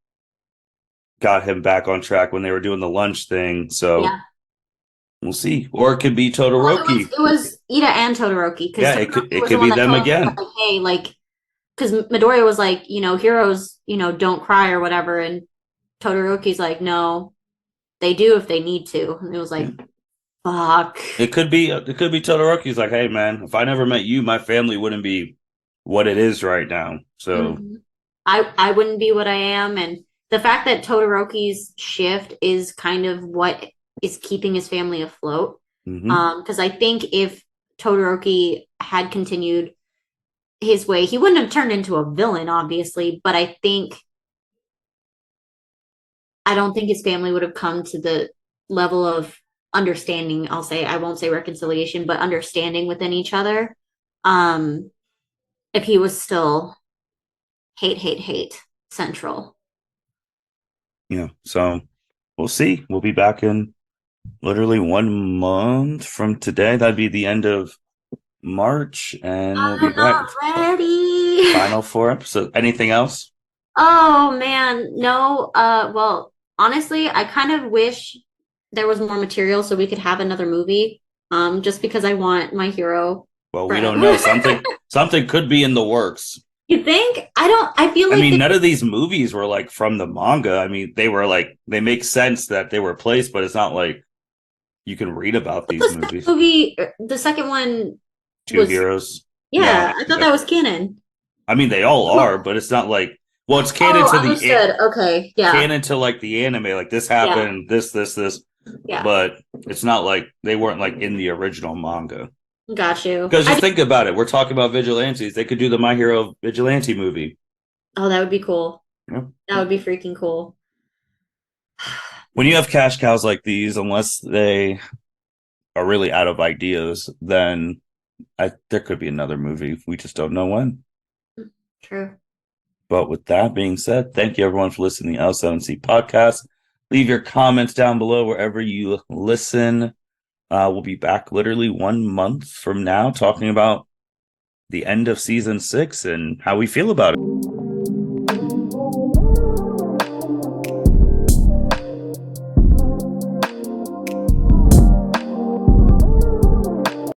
got him back on track when they were doing the lunch thing. So Yeah. we'll see. Or it could be Well, Todoroki. it was Ida and Todoroki because Yeah, Todoroki it was the could one be that them told him again. like, hey, like because Midoriya was like, heroes, don't cry or whatever, and Todoroki's like, no, they do if they need to, and it was Yeah. like, fuck. It could be Todoroki's like, hey man, if I never met you, my family wouldn't be what it is right now. So Mhm. I wouldn't be what I am, and the fact that Todoroki's shift is kind of what is keeping his family afloat. mhm. Because I think if Todoroki had continued his way, he wouldn't have turned into a villain, obviously, but I don't think his family would have come to the level of understanding. I won't say reconciliation, but understanding within each other. Um, if he was still hate central. Yeah. So we'll see. We'll be back in literally 1 month from today. That'd be the end of March, and we'll be I'm back. not ready. Final 4 episodes. Anything else? Oh man, no. Well, honestly, I kind of wish there was more material so we could have another movie. Just because I want my hero Well, we don't know. forever. Something could be in the works. You think? I feel I like mean, none of these movies were like from the manga. I mean, they were like they make sense that they were placed, but it's not like you can read about these movies. the second one Two was, heroes. yeah, No, I thought that was canon. I mean they all are, but it's not like well, it's canon Oh, to understood. Okay. Yeah. canon to like the anime. Like this Yeah. happened, this, Yeah. but it's not like they weren't like in the original manga. Got you. Because just think about it. We're talking about vigilantes. They could do the My Hero Vigilante movie. Oh, that would be cool. Yeah. That would be freaking cool. When you have cash cows like these, unless they are really out of ideas, then there could be another movie. We just don't know when. True. But with that being said, thank you everyone for listening to the L7C podcast. Leave your comments down below wherever you listen. We'll be back literally 1 month from now talking about the end of season 6 and how we feel about it.